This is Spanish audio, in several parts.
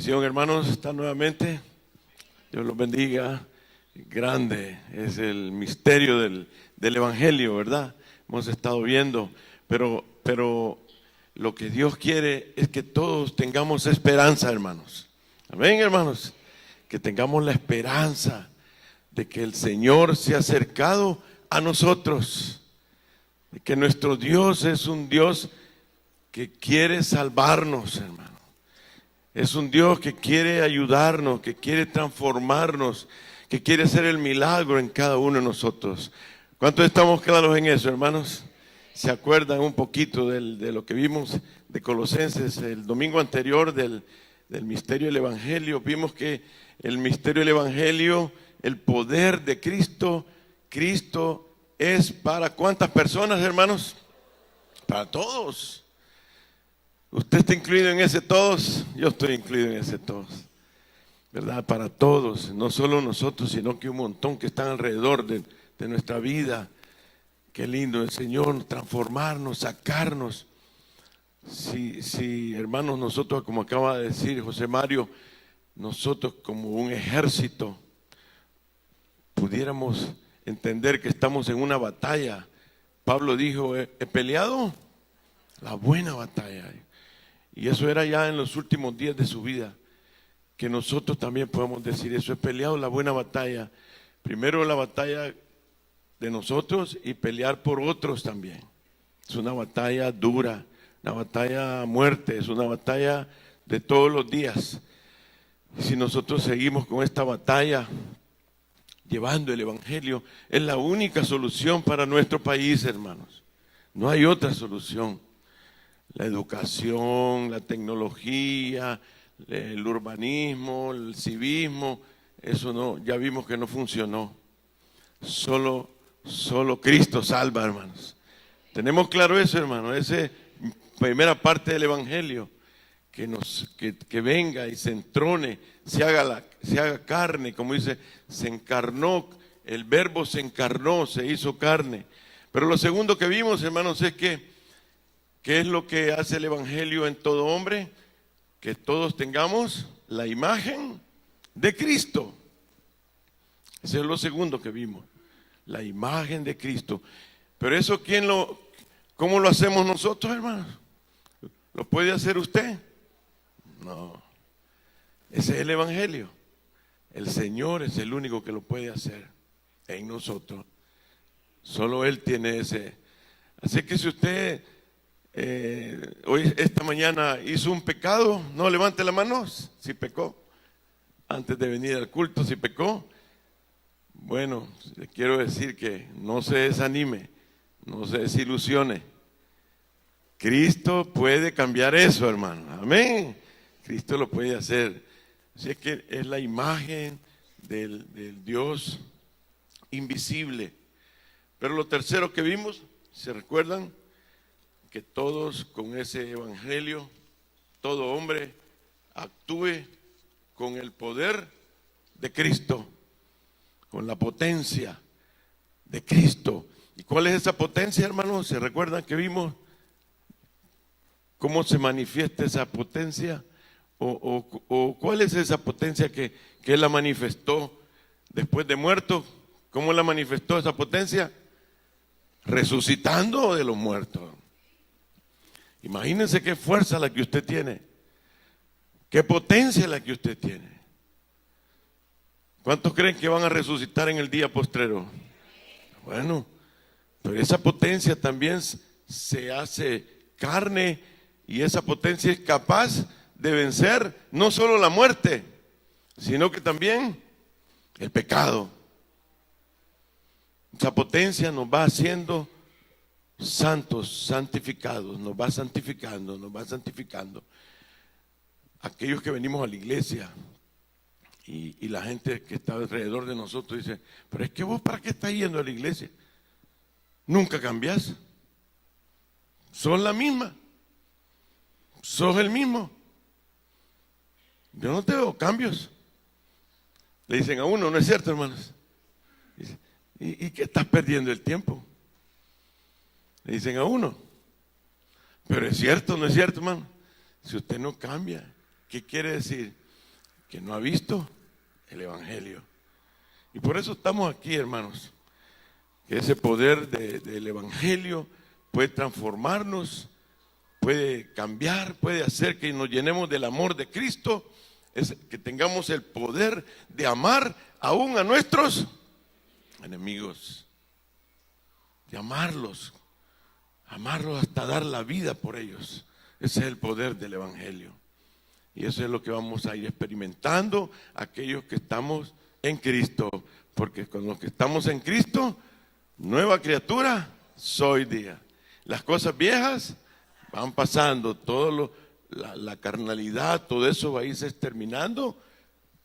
bendición, hermanos, está nuevamente. Dios los bendiga. Grande es el misterio del Evangelio, ¿verdad? Hemos estado viendo, pero lo que Dios quiere es que todos tengamos esperanza, hermanos. Amén, hermanos. Que tengamos la esperanza de que el Señor se ha acercado a nosotros. De que nuestro Dios es un Dios que quiere salvarnos, hermano. Es un Dios que quiere ayudarnos, que quiere transformarnos, que quiere hacer el milagro en cada uno de nosotros. ¿Cuántos estamos claros en eso, hermanos? ¿Se acuerdan un poquito de lo que vimos de Colosenses el domingo anterior del misterio del Evangelio? Vimos que el misterio del Evangelio, el poder de Cristo, Cristo es para ¿cuántas personas, hermanos? Para todos. ¿Usted está incluido en ese todos? Yo estoy incluido en ese todos. ¿Verdad? Para todos, no solo nosotros, sino que un montón que están alrededor de nuestra vida. Qué lindo el Señor transformarnos, sacarnos. Si, hermanos, nosotros, como acaba de decir José Mario, nosotros como un ejército pudiéramos entender que estamos en una batalla. Pablo dijo, he peleado la buena batalla. Y eso era ya en los últimos días de su vida. Que nosotros también podemos decir eso, he peleado la buena batalla. Primero la batalla de nosotros y pelear por otros también. Es una batalla dura, una batalla a muerte, es una batalla de todos los días. Y si nosotros seguimos con esta batalla, llevando el Evangelio, es la única solución para nuestro país, hermanos. No hay otra solución. La educación, la tecnología, el urbanismo, el civismo, eso no, ya vimos que no funcionó. Solo Cristo salva, hermanos. Tenemos claro eso, hermano. Esa es primera parte del Evangelio. Que venga y se entrone, se haga carne, como dice, se encarnó, el verbo se encarnó, se hizo carne. Pero lo segundo que vimos, hermanos, es que ¿qué es lo que hace el Evangelio en todo hombre? Que todos tengamos la imagen de Cristo. Ese es lo segundo que vimos, la imagen de Cristo. Pero eso, ¿cómo lo hacemos nosotros, hermanos? ¿Lo puede hacer usted? No. Ese es el Evangelio. El Señor es el único que lo puede hacer en nosotros. Solo Él tiene ese. Así que si usted esta mañana hizo un pecado, no levante la mano si pecó. Antes de venir al culto, si pecó. Bueno, le quiero decir que no se desanime, no se desilusione. Cristo puede cambiar eso, hermano. Amén. Cristo lo puede hacer. Así es que es la imagen del Dios invisible. Pero lo tercero que vimos, ¿se recuerdan? Que todos con ese evangelio, todo hombre actúe con el poder de Cristo, con la potencia de Cristo. ¿Y cuál es esa potencia, hermanos? ¿Se recuerdan que vimos cómo se manifiesta esa potencia? ¿O cuál es esa potencia que Él la manifestó después de muerto? ¿Cómo la manifestó esa potencia? Resucitando de los muertos. Imagínense qué fuerza la que usted tiene, qué potencia la que usted tiene. ¿Cuántos creen que van a resucitar en el día postrero? Bueno, pero esa potencia también se hace carne y esa potencia es capaz de vencer no solo la muerte, sino que también el pecado. Esa potencia nos va haciendo santos, santificados, nos va santificando, nos va santificando. Aquellos que venimos a la iglesia y la gente que está alrededor de nosotros dice, pero es que vos ¿para qué estás yendo a la iglesia? Nunca cambiás. Sos la misma. Sos el mismo. Yo no te veo cambios. Le dicen a uno, ¿no es cierto, hermanos? Dice, ¿y qué estás perdiendo el tiempo? Le dicen a uno. Pero es cierto, ¿no es cierto, hermano? Si usted no cambia, ¿qué quiere decir? que no ha visto el Evangelio. Y por eso estamos aquí, hermanos, que ese poder del Evangelio puede transformarnos, puede cambiar, puede hacer que nos llenemos del amor de Cristo, es que tengamos el poder de amar aún a nuestros enemigos, de amarlos hasta dar la vida por ellos. Ese es el poder del Evangelio. Y eso es lo que vamos a ir experimentando aquellos que estamos en Cristo, porque con los que estamos en Cristo, nueva criatura soy día. Las cosas viejas van pasando, la carnalidad, todo eso va a irse exterminando,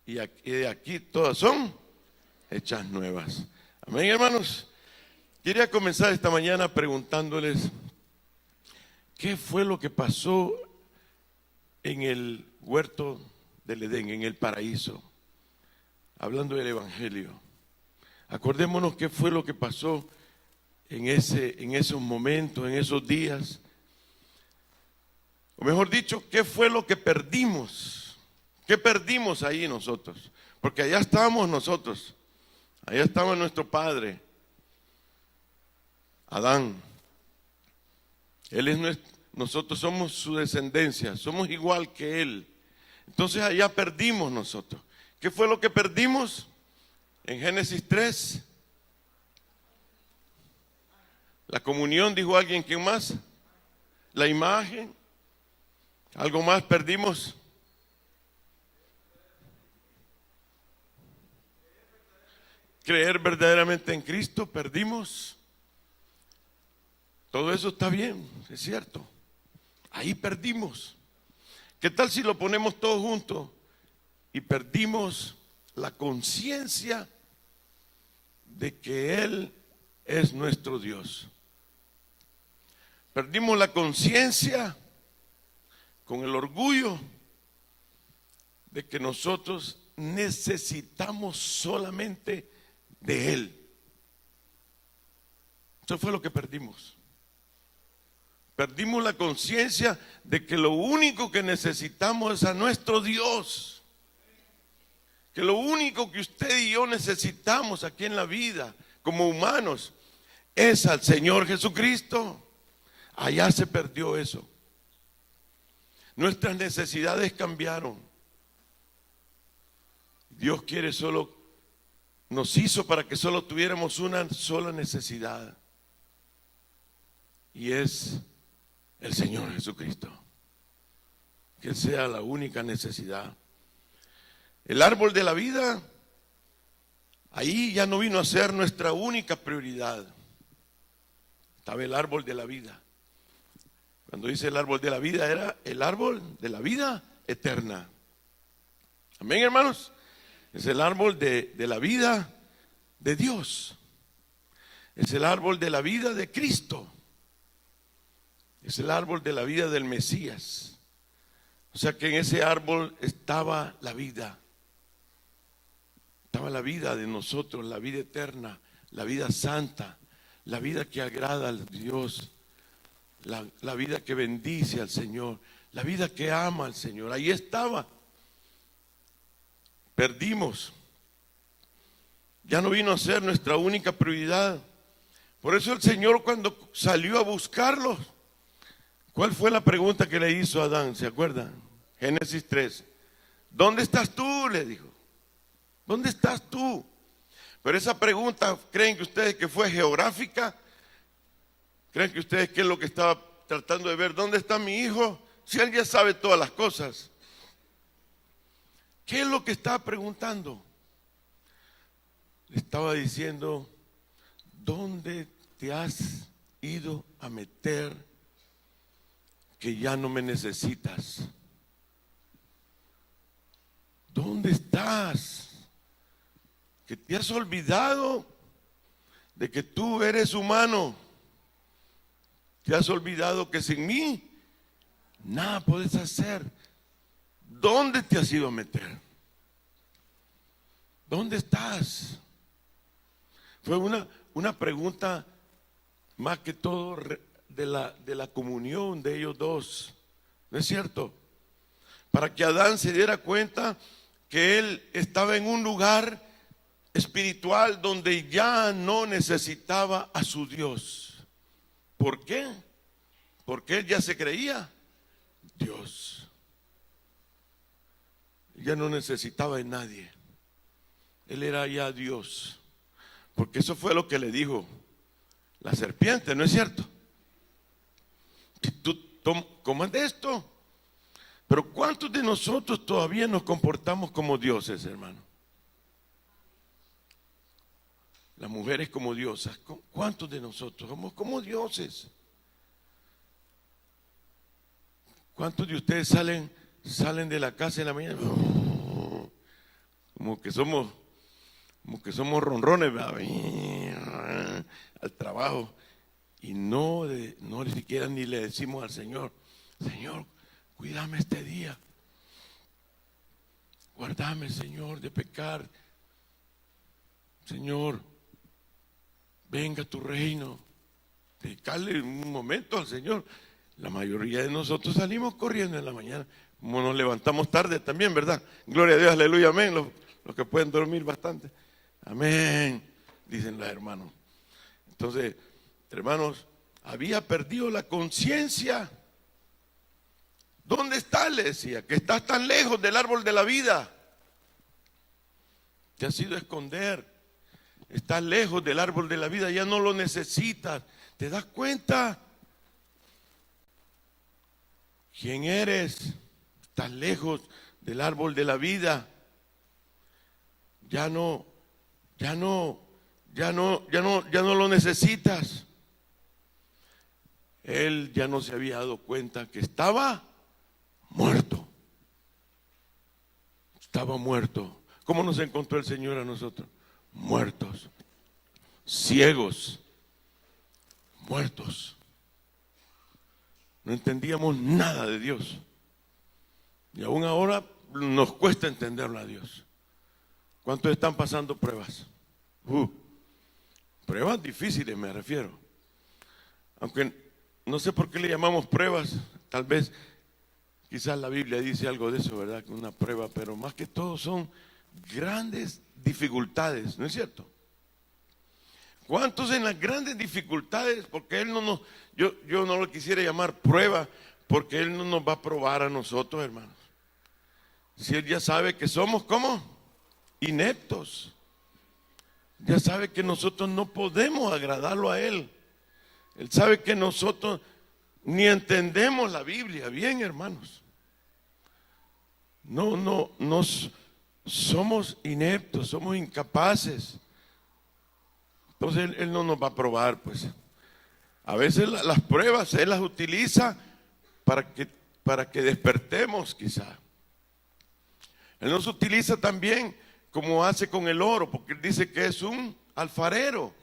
y de aquí todas son hechas nuevas. Amén, hermanos. Quería comenzar esta mañana preguntándoles qué fue lo que pasó en el huerto del Edén, en el paraíso, hablando del Evangelio. Acordémonos qué fue lo que pasó en esos momentos, en esos días. O mejor dicho, ¿qué fue lo que perdimos? ¿Qué perdimos ahí nosotros? Porque allá estábamos nosotros, allá estaba nuestro padre, Adán. Nosotros somos su descendencia, somos igual que él. Entonces allá perdimos nosotros. ¿Qué fue lo que perdimos? En Génesis 3, la comunión, dijo alguien. ¿Quién más? La imagen. ¿Algo más perdimos? Creer verdaderamente en Cristo, perdimos. Todo eso está bien, es cierto. Ahí perdimos. ¿Qué tal si lo ponemos todos juntos y perdimos la conciencia de que Él es nuestro Dios? Perdimos la conciencia con el orgullo de que nosotros necesitamos solamente de Él. Eso fue lo que perdimos. Perdimos la conciencia de que lo único que necesitamos es a nuestro Dios. Que lo único que usted y yo necesitamos aquí en la vida, como humanos, es al Señor Jesucristo. Allá se perdió eso. Nuestras necesidades cambiaron. Dios nos hizo para que solo tuviéramos una sola necesidad. Y es el Señor Jesucristo. Que Él sea la única necesidad. El árbol de la vida, ahí ya no vino a ser nuestra única prioridad. Estaba el árbol de la vida. Cuando dice el árbol de la vida, era el árbol de la vida eterna. Amén, hermanos. Es el árbol de la vida de Dios. Es el árbol de la vida de Cristo. Es el árbol de la vida del Mesías. O sea que en ese árbol estaba la vida. Estaba la vida de nosotros, la vida eterna, la vida santa, la vida que agrada a Dios, la vida que bendice al Señor, la vida que ama al Señor. Ahí estaba. Perdimos. Ya no vino a ser nuestra única prioridad. Por eso el Señor, cuando salió a buscarlos, ¿cuál fue la pregunta que le hizo a Adán? ¿Se acuerdan? Génesis 3. ¿Dónde estás tú?, le dijo. ¿Dónde estás tú? Pero esa pregunta, ¿creen que ustedes que fue geográfica? ¿Creen que ustedes qué es lo que estaba tratando de ver? ¿Dónde está mi hijo? Si él ya sabe todas las cosas. ¿Qué es lo que estaba preguntando? Le estaba diciendo, ¿dónde te has ido a meter que ya no me necesitas? ¿Dónde estás? Que te has olvidado de que tú eres humano. Te has olvidado que sin mí nada puedes hacer. ¿Dónde te has ido a meter? ¿Dónde estás? Fue una pregunta más que todo de la comunión de ellos dos. ¿No es cierto? Para que Adán se diera cuenta que él estaba en un lugar espiritual donde ya no necesitaba a su Dios. ¿Por qué? Porque él ya se creía Dios. Ya no necesitaba de nadie. Él era ya Dios. Porque eso fue lo que le dijo la serpiente, ¿no es cierto? Si tú comas de esto. Pero ¿cuántos de nosotros todavía nos comportamos como dioses, hermano? Las mujeres como diosas. ¿Cuántos de nosotros somos como dioses? ¿Cuántos de ustedes salen de la casa en la mañana? Como que somos ronrones, ¿verdad? Al trabajo. Y no ni siquiera ni le decimos al Señor, Señor, cuídame este día. Guárdame, Señor, de pecar. Señor, venga a tu reino. Dedicarle un momento al Señor. La mayoría de nosotros salimos corriendo en la mañana. Como nos levantamos tarde también, ¿verdad? Gloria a Dios, aleluya, amén. Los que pueden dormir bastante. Amén, dicen los hermanos. Entonces, hermanos, había perdido la conciencia. ¿Dónde estás? Le decía, que estás tan lejos del árbol de la vida. Te has ido a esconder. Estás lejos del árbol de la vida, ya no lo necesitas. ¿Te das cuenta? ¿Quién eres? Estás lejos del árbol de la vida. Ya no lo necesitas. Él ya no se había dado cuenta que estaba muerto. Estaba muerto. ¿Cómo nos encontró el Señor a nosotros? Muertos, ciegos, muertos. No entendíamos nada de Dios. Y aún ahora nos cuesta entenderlo a Dios. ¿Cuántos están pasando pruebas? Pruebas difíciles me refiero. Aunque no sé por qué le llamamos pruebas. Tal vez, quizás la Biblia dice algo de eso, ¿verdad? Que una prueba, pero más que todo son grandes dificultades, ¿no es cierto? ¿Cuántos en las grandes dificultades? Porque Él yo no lo quisiera llamar prueba, porque Él no nos va a probar a nosotros, hermanos. Si Él ya sabe que somos, ¿cómo? Ineptos. Ya sabe que nosotros no podemos agradarlo a Él. Él sabe que nosotros ni entendemos la Biblia bien, hermanos. No somos ineptos, somos incapaces. Entonces Él no nos va a probar, pues. A veces las pruebas Él las utiliza para que despertemos, quizá. Él nos utiliza también como hace con el oro, porque Él dice que es un alfarero.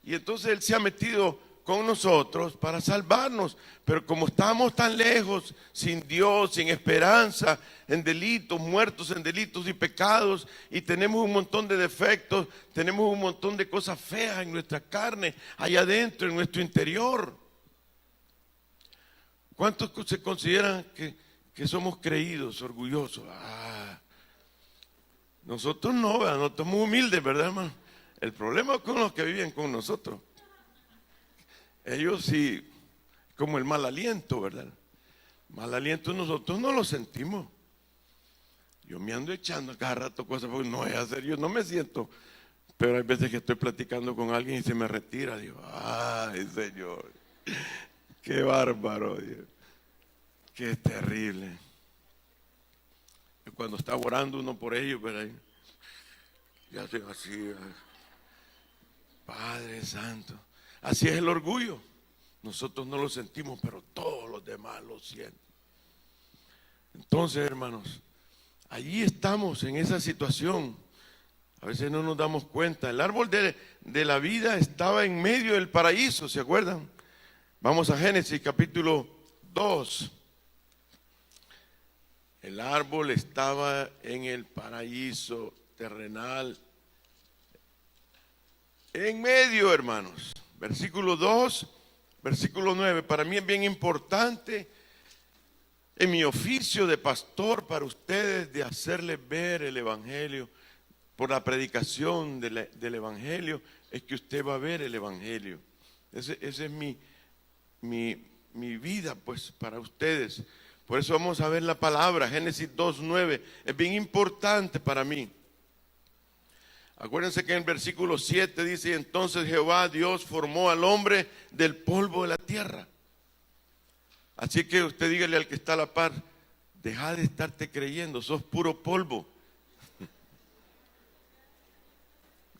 Y entonces Él se ha metido con nosotros para salvarnos. Pero como estamos tan lejos, sin Dios, sin esperanza, en delitos, muertos en delitos y pecados, y tenemos un montón de defectos, tenemos un montón de cosas feas en nuestra carne, allá adentro, en nuestro interior. ¿Cuántos se consideran que somos creídos, orgullosos? Nosotros no, ¿verdad? Nosotros somos humildes, ¿verdad, hermano? El problema es con los que viven con nosotros. Ellos sí, como el mal aliento, ¿verdad? Mal aliento nosotros no lo sentimos. Yo me ando echando cada rato cosas porque no es hacer, yo no me siento. Pero hay veces que estoy platicando con alguien y se me retira. Digo, ay, Señor, qué bárbaro, Dios. Qué terrible. Y cuando está orando uno por ellos, ¿verdad? Y hacen así, ¿verdad? Padre Santo. Así es el orgullo. Nosotros no lo sentimos, pero todos los demás lo sienten. Entonces, hermanos, allí estamos en esa situación. A veces no nos damos cuenta. El árbol de la vida estaba en medio del paraíso, ¿se acuerdan? Vamos a Génesis capítulo 2. El árbol estaba en el paraíso terrenal. En medio, hermanos. Versículo 2, versículo 9. Para mí es bien importante en mi oficio de pastor para ustedes, de hacerles ver el Evangelio. Por la predicación del Evangelio es que usted va a ver el Evangelio. Esa es mi vida, pues, para ustedes. Por eso vamos a ver la palabra, Génesis 2:9. Es bien importante para mí. Acuérdense que en el versículo 7 dice: entonces Jehová Dios formó al hombre del polvo de la tierra. Así que usted dígale al que está a la par: deja de estarte creyendo, sos puro polvo.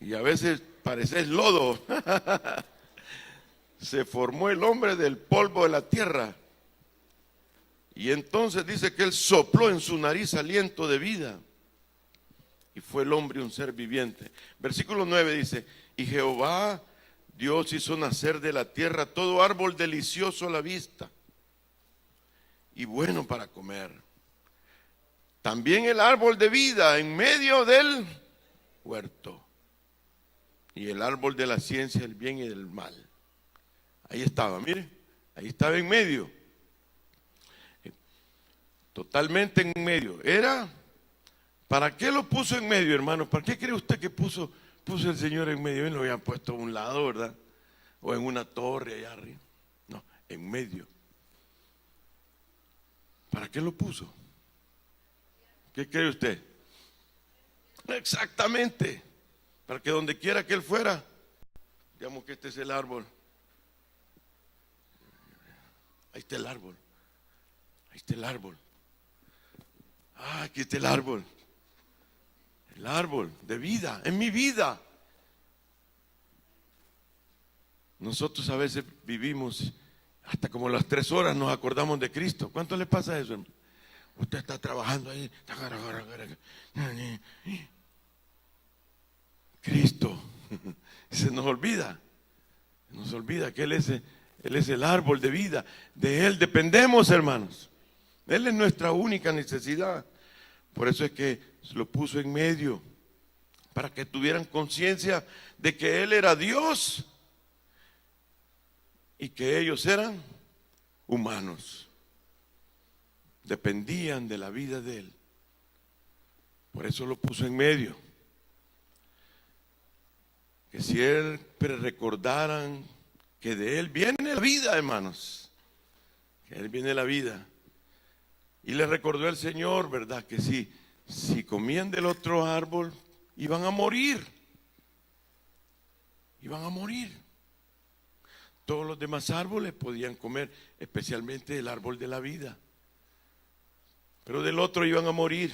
Y a veces pareces lodo. Se formó el hombre del polvo de la tierra. Y entonces dice que él sopló en su nariz aliento de vida. Y fue el hombre un ser viviente. Versículo 9 dice: y Jehová Dios hizo nacer de la tierra todo árbol delicioso a la vista y bueno para comer. También el árbol de vida en medio del huerto. Y el árbol de la ciencia del bien y del mal. Ahí estaba, mire, ahí estaba en medio. Totalmente en medio. ¿Para qué lo puso en medio, hermano? ¿Para qué cree usted que puso el Señor en medio? Él lo había puesto a un lado, ¿verdad? O en una torre allá arriba. No, en medio. ¿Para qué lo puso? ¿Qué cree usted? Exactamente. Para que donde quiera que él fuera, digamos que este es el árbol. Ahí está el árbol. Ahí está el árbol. Ah, aquí está el árbol. El árbol de vida, en mi vida. Nosotros a veces vivimos hasta como las 3 horas nos acordamos de Cristo. ¿Cuánto le pasa eso, hermano? Usted está trabajando ahí. Cristo. Se nos olvida. Nos olvida que Él es el árbol de vida. De Él dependemos, hermanos. Él es nuestra única necesidad. Por eso es que lo puso en medio. Para que tuvieran conciencia de que Él era Dios. Y que ellos eran humanos. Dependían de la vida de Él. Por eso lo puso en medio. Que siempre recordaran que de Él viene la vida, hermanos. Que de Él viene la vida. Y les recordó el Señor, ¿verdad? Que si comían del otro árbol, iban a morir. Iban a morir. Todos los demás árboles podían comer, especialmente el árbol de la vida. Pero del otro iban a morir.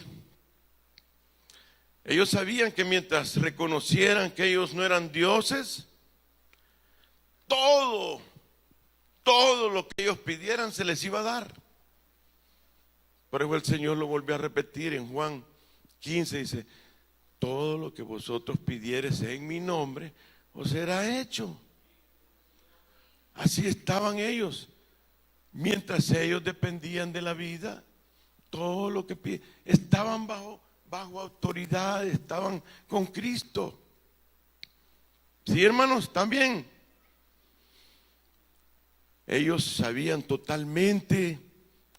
Ellos sabían que mientras reconocieran que ellos no eran dioses, todo lo que ellos pidieran se les iba a dar. Por eso el Señor lo volvió a repetir en Juan 15, dice: todo lo que vosotros pidiereis en mi nombre os será hecho. Así estaban ellos. Mientras ellos dependían de la vida, todo lo que pidieran, estaban bajo autoridad, estaban con Cristo. Sí, hermanos, también. Ellos sabían totalmente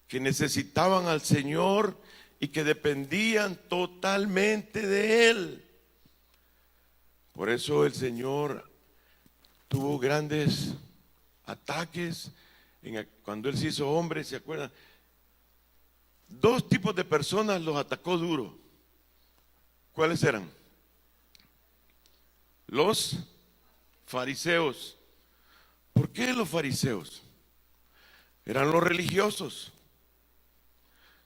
que necesitaban al Señor y que dependían totalmente de Él. Por eso el Señor tuvo grandes ataques cuando Él se hizo hombre, ¿se acuerdan? 2 tipos de personas los atacó duro. ¿Cuáles eran? Los fariseos. ¿Por qué los fariseos? Eran los religiosos.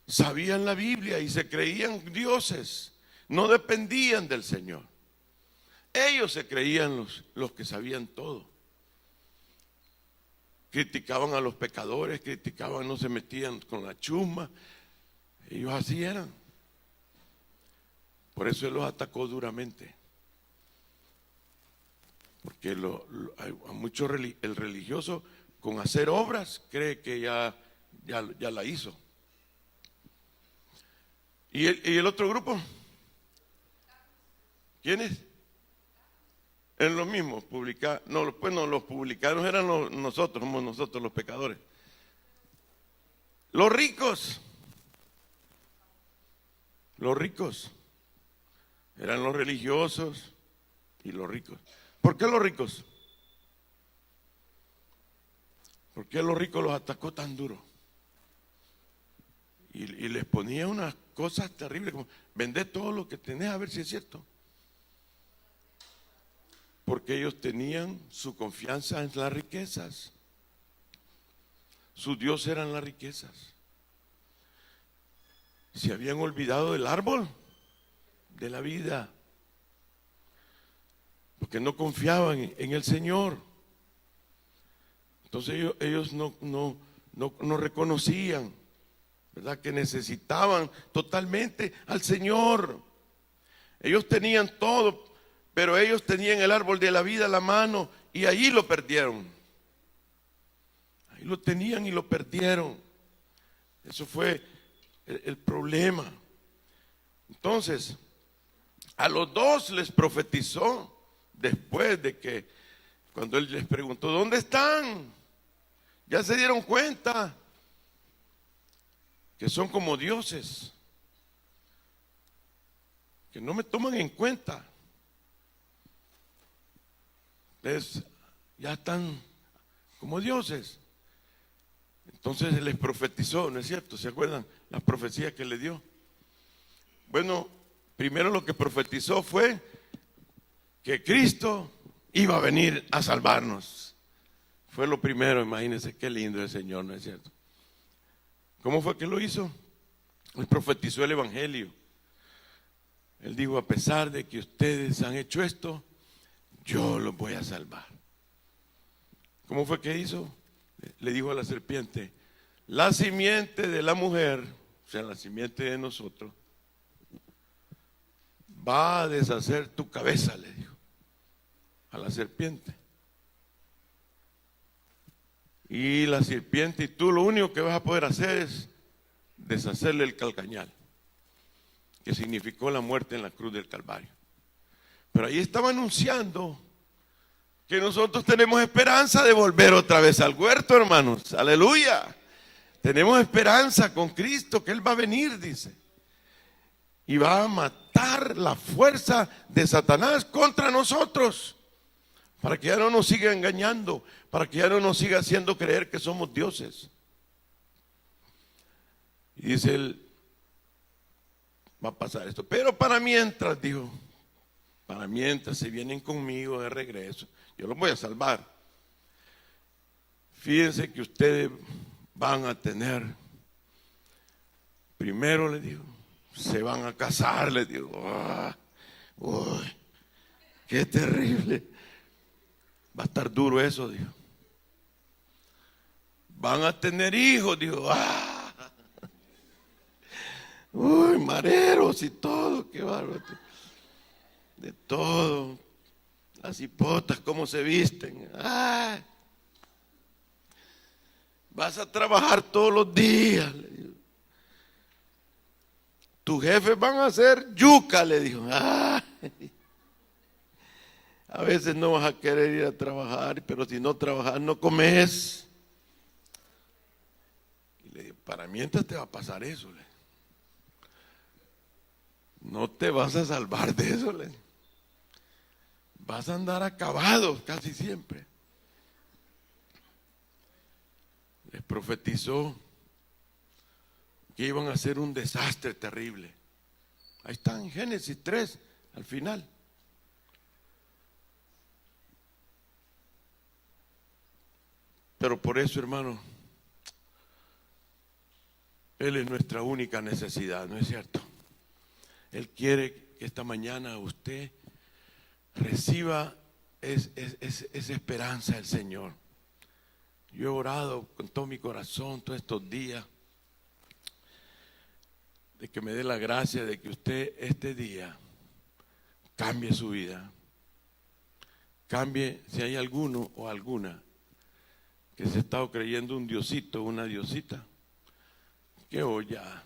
Sabían la Biblia y se creían dioses. No dependían del Señor. Ellos se creían los que sabían todo. Criticaban a los pecadores, no se metían con la chusma. Ellos así eran. Por eso Él los atacó duramente. Porque a muchos el religioso con hacer obras cree que ya la hizo. ¿Y el otro grupo? ¿Quiénes? En lo mismo, los publicanos eran somos nosotros los pecadores. Los ricos, Los ricos. Eran los religiosos y los ricos. ¿Por qué los ricos? ¿Por qué los ricos los atacó tan duro? Y les ponía unas cosas terribles, como vende todo lo que tenés a ver si es cierto. Porque ellos tenían su confianza en las riquezas. Su Dios eran las riquezas. Se habían olvidado del árbol de la vida, porque no confiaban en el Señor. Entonces ellos no reconocían, ¿verdad?, que necesitaban totalmente al Señor. Ellos tenían todo, pero ellos tenían el árbol de la vida a la mano y allí lo perdieron. Ahí lo tenían y lo perdieron. Eso fue el problema. Entonces, a los dos les profetizó después de que, cuando él les preguntó, ¿dónde están? Ya se dieron cuenta que son como dioses, que no me toman en cuenta. Ya están como dioses. Entonces les profetizó, ¿no es cierto? ¿Se acuerdan las profecías que le dio? Bueno, primero lo que profetizó fue que Cristo iba a venir a salvarnos. Fue lo primero. Imagínense qué lindo el Señor, ¿no es cierto? ¿Cómo fue que lo hizo? Él profetizó el Evangelio. Él dijo, a pesar de que ustedes han hecho esto, yo los voy a salvar. ¿Cómo fue que hizo? Le dijo a la serpiente, la simiente de la mujer, o sea, la simiente de nosotros, va a deshacer tu cabeza, le dijo a la serpiente. Y la serpiente y tú lo único que vas a poder hacer es deshacerle el calcañal, que significó la muerte en la cruz del Calvario. Pero ahí estaba anunciando que nosotros tenemos esperanza de volver otra vez al huerto, hermanos. Aleluya. Tenemos esperanza con Cristo, que Él va a venir, dice. Y va a matar la fuerza de Satanás contra nosotros, para que ya no nos siga engañando, para que ya no nos siga haciendo creer que somos dioses. Y dice él, va a pasar esto. Pero para mientras, dijo, para mientras se vienen conmigo de regreso, yo los voy a salvar. Fíjense que ustedes van a tener, primero le digo, se van a casar, le digo. Uy, qué terrible. Va a estar duro eso, dijo. Van a tener hijos, dijo. Uy, mareros y todo, qué bárbaro. De todo. Las hipotas, cómo se visten. Vas a trabajar todos los días, le dijo. Tus jefes van a hacer yuca, le dijo. A veces no vas a querer ir a trabajar, pero si no trabajas no comes. Y le digo, para mientras te va a pasar eso, le digo. No te vas a salvar de eso, le digo. Vas a andar acabado casi siempre. Les profetizó que iban a ser un desastre terrible. Ahí está en Génesis 3, al final. Pero por eso, hermano, Él es nuestra única necesidad, ¿no es cierto? Él quiere que esta mañana usted reciba esa esperanza del Señor. Yo he orado con todo mi corazón todos estos días de que me dé la gracia de que usted este día cambie su vida. Cambie, si hay alguno o alguna que se ha estado creyendo un diosito o una diosita, que hoy ya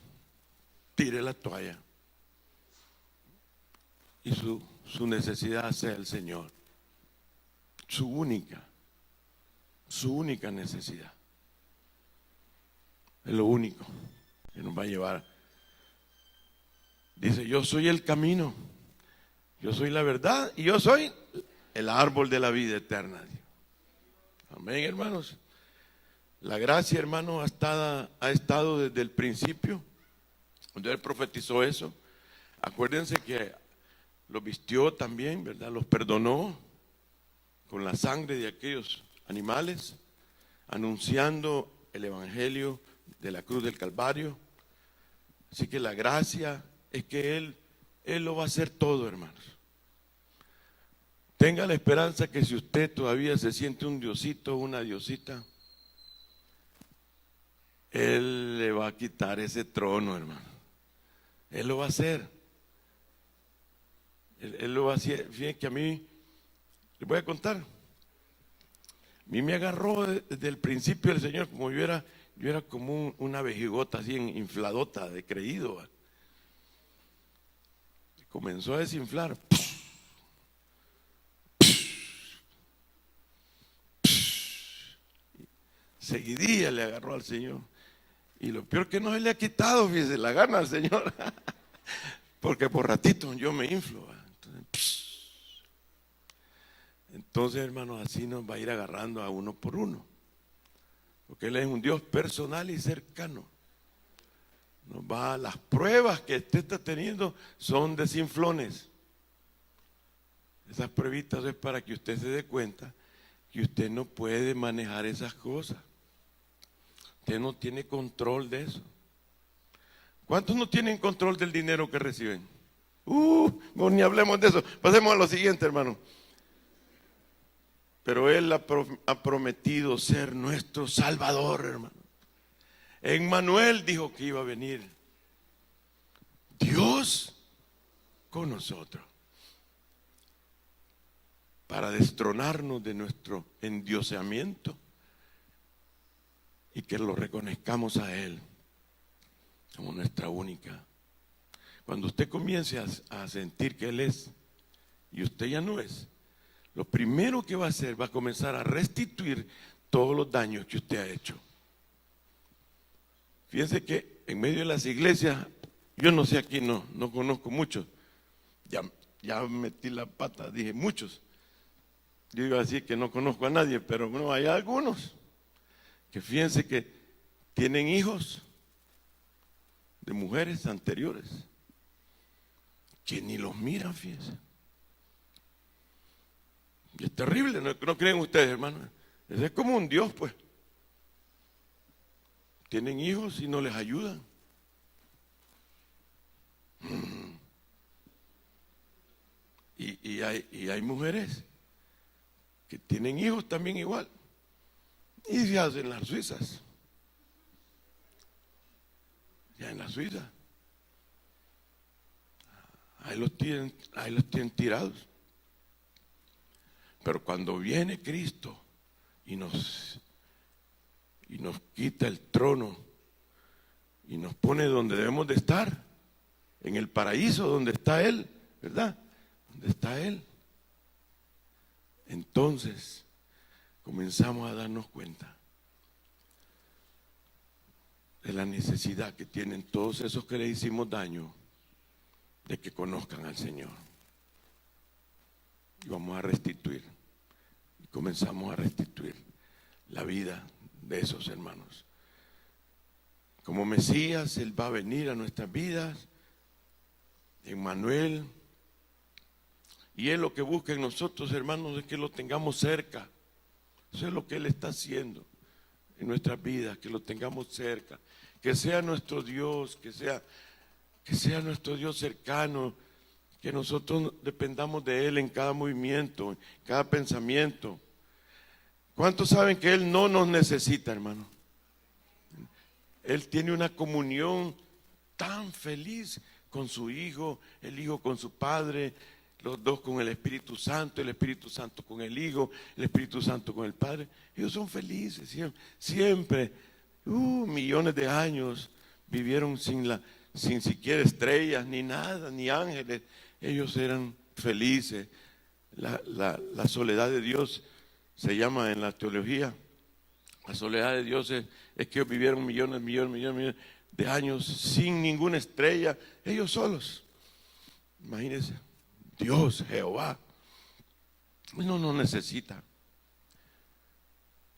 tire la toalla y su necesidad sea el Señor. Su única necesidad. Es lo único que nos va a llevar Dice, yo soy el camino, yo soy la verdad y yo soy el árbol de la vida eterna. Amén, hermanos. La gracia, hermano, ha estado desde el principio, cuando Él profetizó eso. Acuérdense que los vistió también, ¿verdad? Los perdonó con la sangre de aquellos animales, anunciando el evangelio de la cruz del Calvario. Así que la gracia es que Él lo va a hacer todo, hermanos. Tenga la esperanza que si usted todavía se siente un diosito o una diosita, Él le va a quitar ese trono, hermano. Él lo va a hacer. Él lo va a hacer. Fíjense que a mí, les voy a contar. A mí me agarró desde el principio el Señor, como yo era como una vejigota así infladota de creído. Comenzó a desinflar. Seguidilla le agarró al Señor. Y lo peor que no se le ha quitado, fíjese, la gana al Señor. Porque por ratito yo me inflo. Entonces, hermanos, así nos va a ir agarrando a uno por uno. Porque Él es un Dios personal y cercano. Las pruebas que usted está teniendo son desinflones. Esas pruebitas es para que usted se dé cuenta que usted no puede manejar esas cosas. Usted no tiene control de eso. ¿Cuántos no tienen control del dinero que reciben? No, ni hablemos de eso. Pasemos a lo siguiente, hermano. Pero Él ha prometido ser nuestro Salvador, hermano. Emmanuel dijo que iba a venir Dios con nosotros para destronarnos de nuestro endioseamiento y que lo reconozcamos a Él como nuestra única. Cuando usted comience a sentir que Él es y usted ya no es, lo primero que va a hacer va a comenzar a restituir todos los daños que usted ha hecho. Fíjense que en medio de las iglesias, yo no sé aquí, no conozco muchos. Ya metí la pata, dije muchos. Yo iba a decir que no conozco a nadie, pero no, hay algunos que fíjense que tienen hijos de mujeres anteriores que ni los miran, fíjense. Y es terrible, ¿no creen ustedes, hermanos? Ese es como un Dios, pues. Tienen hijos y no les ayudan. Y hay mujeres que tienen hijos también igual. Y se hacen las suizas. Ya en la Suiza. Ahí los tienen tirados. Pero cuando viene Cristo y nos quita el trono y nos pone donde debemos de estar, en el paraíso donde está Él, ¿verdad? Donde está Él. Entonces comenzamos a darnos cuenta de la necesidad que tienen todos esos que le hicimos daño de que conozcan al Señor. Y vamos a restituir. Y comenzamos a restituir la vida de esos hermanos. Como Mesías, Él va a venir a nuestras vidas, Emmanuel, y Él lo que busca en nosotros, hermanos, es que lo tengamos cerca. Eso es lo que Él está haciendo en nuestras vidas, que lo tengamos cerca, que sea nuestro Dios, que sea nuestro Dios cercano, que nosotros dependamos de Él en cada movimiento, en cada pensamiento. ¿Cuántos saben que Él no nos necesita, hermano? Él tiene una comunión tan feliz con su Hijo, el Hijo con su Padre, los dos con el Espíritu Santo, el Espíritu Santo con el Hijo, el Espíritu Santo con el Padre. Ellos son felices, siempre, millones de años vivieron sin siquiera estrellas, ni nada, ni ángeles. Ellos eran felices. La soledad de Dios se llama en la teología, la soledad de Dios es que ellos vivieron millones de años sin ninguna estrella, ellos solos. Imagínense, Dios, Jehová, uno no necesita.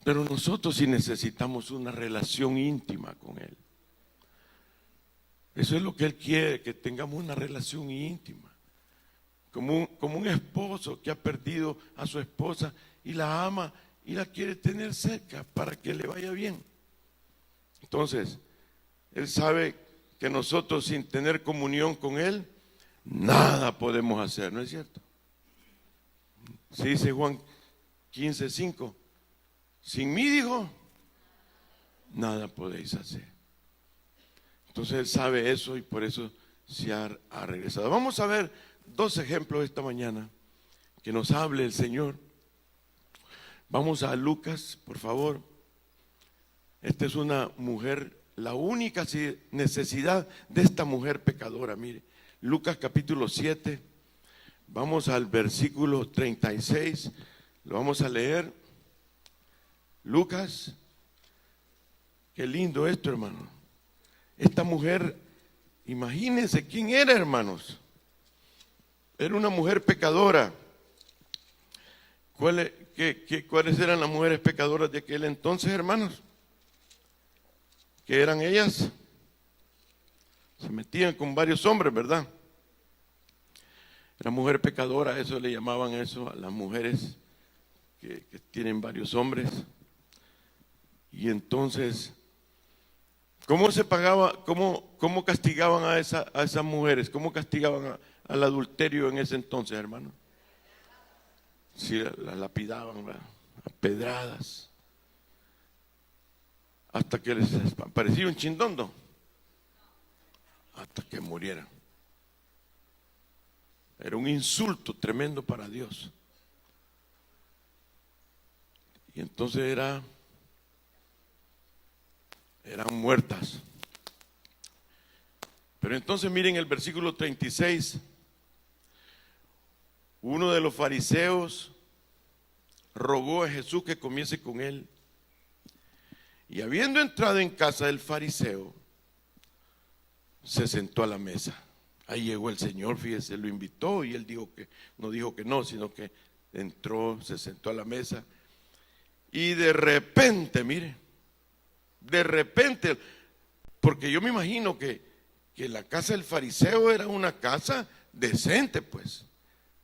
Pero nosotros sí necesitamos una relación íntima con Él. Eso es lo que Él quiere, que tengamos una relación íntima. Como un esposo que ha perdido a su esposa y la ama y la quiere tener cerca para que le vaya bien. Entonces, Él sabe que nosotros sin tener comunión con Él, nada podemos hacer, ¿no es cierto? Sí, dice Juan 15:5. Sin mí, dijo, nada podéis hacer. Entonces Él sabe eso y por eso se ha regresado. Vamos a ver 2 ejemplos esta mañana que nos hable el Señor. Vamos a Lucas, por favor. Esta es una mujer, la única necesidad de esta mujer pecadora. Mire, Lucas capítulo 7, vamos al versículo 36, lo vamos a leer. Lucas, qué lindo esto, hermano. Esta mujer, imagínense quién era, hermanos. Era una mujer pecadora. ¿Cuáles eran las mujeres pecadoras de aquel entonces, hermanos? ¿Qué eran ellas? Se metían con varios hombres, ¿verdad? Era mujer pecadora, eso le llamaban eso a las mujeres que tienen varios hombres. Y entonces, ¿cómo se pagaba, cómo castigaban a esas mujeres? ¿Cómo castigaban al adulterio en ese entonces, hermano? Sí, la lapidaban, ¿verdad? A pedradas, hasta que les aparecía un chindondo, hasta que murieran. Era un insulto tremendo para Dios. Y entonces eran muertas. Pero entonces miren el versículo 36. Uno de los fariseos rogó a Jesús que comiese con él. Y habiendo entrado en casa del fariseo, se sentó a la mesa. Ahí llegó el Señor, fíjese, lo invitó y él dijo que no, sino que entró, se sentó a la mesa. Y de repente, mire, porque yo me imagino que la casa del fariseo era una casa decente, pues.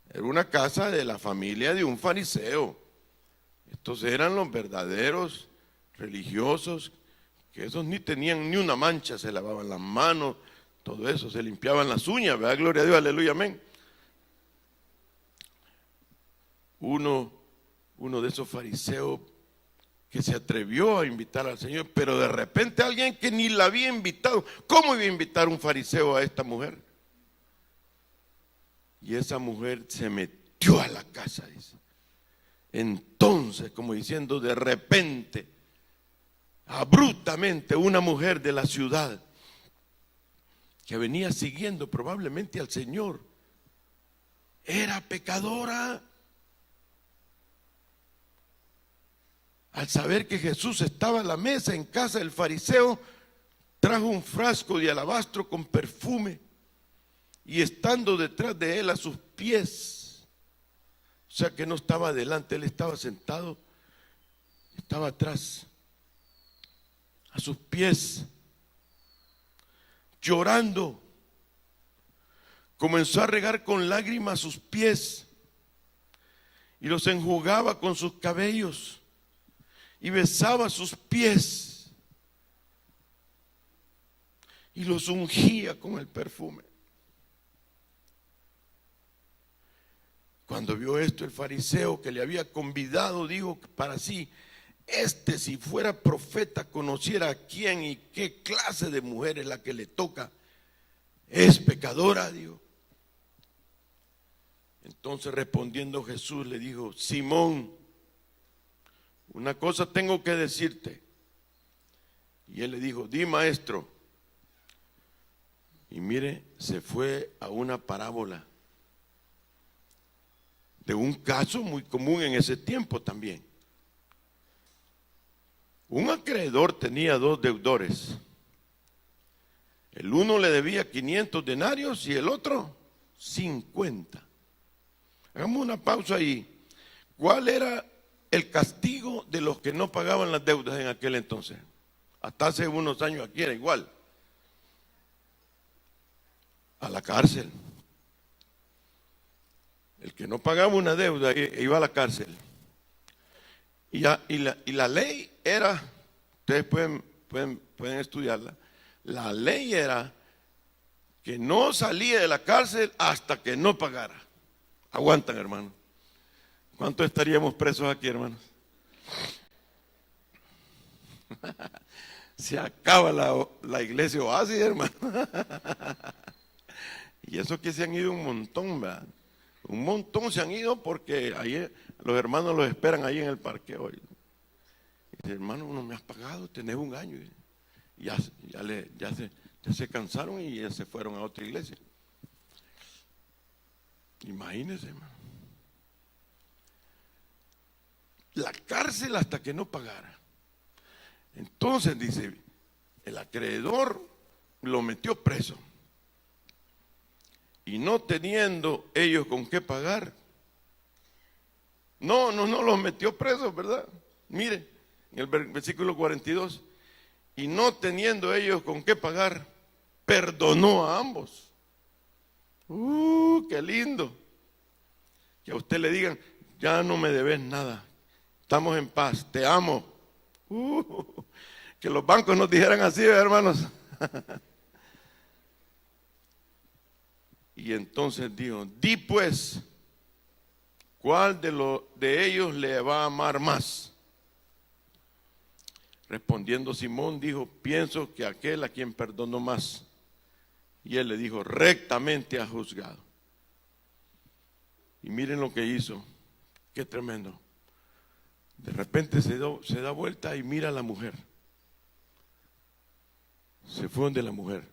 Era una casa de la familia de un fariseo. Estos eran los verdaderos religiosos, que esos ni tenían ni una mancha, se lavaban las manos, todo eso, se limpiaban las uñas, ¿verdad? Gloria a Dios, aleluya, amén. Uno de esos fariseos que se atrevió a invitar al Señor, pero de repente alguien que ni la había invitado. ¿Cómo iba a invitar un fariseo a esta mujer? Y esa mujer se metió a la casa, dice. Entonces, como diciendo, de repente, abruptamente, una mujer de la ciudad que venía siguiendo probablemente al Señor, era pecadora. Al saber que Jesús estaba a la mesa en casa del fariseo, trajo un frasco de alabastro con perfume y estando detrás de él a sus pies, o sea que no estaba adelante, él estaba sentado, estaba atrás, a sus pies, llorando, comenzó a regar con lágrimas sus pies y los enjugaba con sus cabellos y besaba sus pies y los ungía con el perfume. Cuando vio esto, el fariseo que le había convidado dijo para sí: si fuera profeta, conociera a quién y qué clase de mujer es la que le toca. Es pecadora, dijo. Entonces respondiendo Jesús le dijo: Simón, una cosa tengo que decirte. Y él le dijo: di, maestro. Y mire, se fue a una parábola de un caso muy común en ese tiempo también. Un acreedor tenía 2 deudores. El uno le debía 500 denarios y el otro 50. Hagamos una pausa ahí. ¿Cuál era el castigo de los que no pagaban las deudas en aquel entonces? Hasta hace unos años aquí era igual. A la cárcel. El que no pagaba una deuda iba a la cárcel. Y la ley era, ustedes pueden estudiarla, la ley era que no salía de la cárcel hasta que no pagara. Aguantan, hermanos. ¿Cuántos estaríamos presos aquí, hermanos? Se acaba la iglesia Oasis, hermano. Y eso que se han ido un montón, ¿verdad? Un montón se han ido porque ahí los hermanos los esperan ahí en el parque hoy. Y dice, hermano, no me has pagado, tenés un año. Y ya se cansaron y ya se fueron a otra iglesia. Imagínense, hermano. La cárcel hasta que no pagara. Entonces dice, el acreedor lo metió preso. Y no teniendo ellos con qué pagar. No los metió presos, ¿verdad? Mire, en el versículo 42. Y no teniendo ellos con qué pagar, perdonó a ambos. ¡Qué lindo! Que a usted le digan, ya no me debes nada. Estamos en paz, te amo. Que los bancos nos dijeran así, hermanos. Y entonces dijo, di pues, ¿cuál de ellos le va a amar más? Respondiendo Simón dijo, pienso que aquel a quien perdonó más. Y él le dijo, rectamente ha juzgado. Y miren lo que hizo, qué tremendo. De repente se da vuelta y mira a la mujer. Se fue donde la mujer.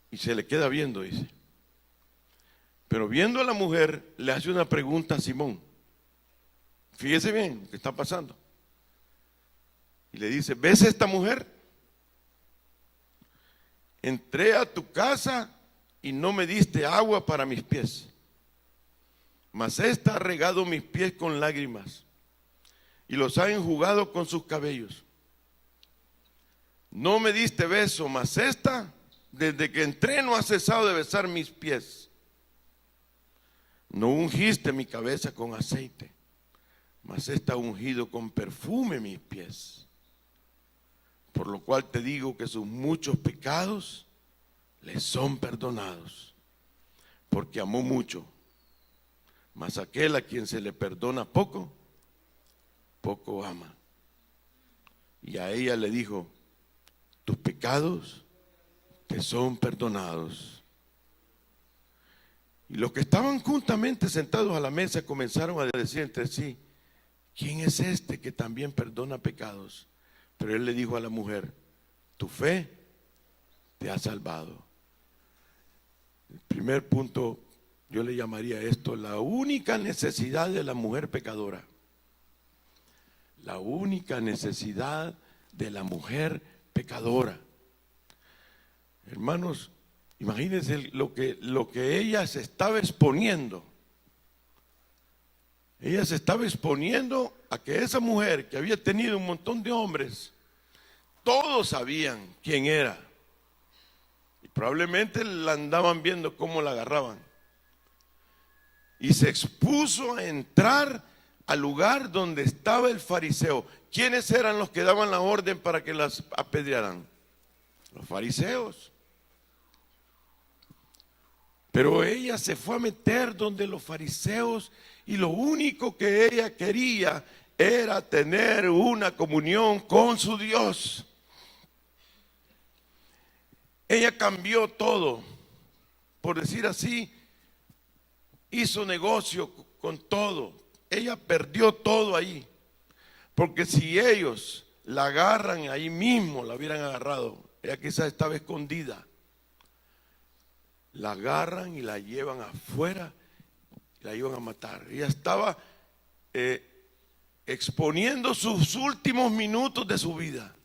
Y se le queda viendo, dice. Pero viendo a la mujer, le hace una pregunta a Simón. Fíjese bien lo que está pasando. Y le dice, ¿ves esta mujer? Entré a tu casa y no me diste agua para mis pies. Mas esta ha regado mis pies con lágrimas y los ha enjugado con sus cabellos. No me diste beso, mas esta, desde que entré, no ha cesado de besar mis pies. No ungiste mi cabeza con aceite, mas esta ha ungido con perfume mis pies. Por lo cual te digo que sus muchos pecados les son perdonados, porque amó mucho. Mas aquel a quien se le perdona poco, poco ama. Y a ella le dijo, tus pecados te son perdonados. Y los que estaban juntamente sentados a la mesa comenzaron a decir entre sí, ¿quién es este que también perdona pecados? Pero él le dijo a la mujer, tu fe te ha salvado. El primer punto, yo le llamaría esto, la única necesidad de la mujer pecadora. La única necesidad de la mujer pecadora. Hermanos, imagínense lo que ella se estaba exponiendo. Ella se estaba exponiendo a que esa mujer que había tenido un montón de hombres, todos sabían quién era. Y probablemente la andaban viendo cómo la agarraban. Y se expuso a entrar al lugar donde estaba el fariseo. ¿Quiénes eran los que daban la orden para que las apedrearan? Los fariseos. Pero ella se fue a meter donde los fariseos y lo único que ella quería era tener una comunión con su Dios. Ella cambió todo, por decir así, hizo negocio con todo. Ella perdió todo ahí, porque si ellos la agarran ahí mismo, la hubieran agarrado, ella quizás estaba escondida. La agarran y la llevan afuera y la iban a matar. Ella estaba exponiendo sus últimos minutos de su vida.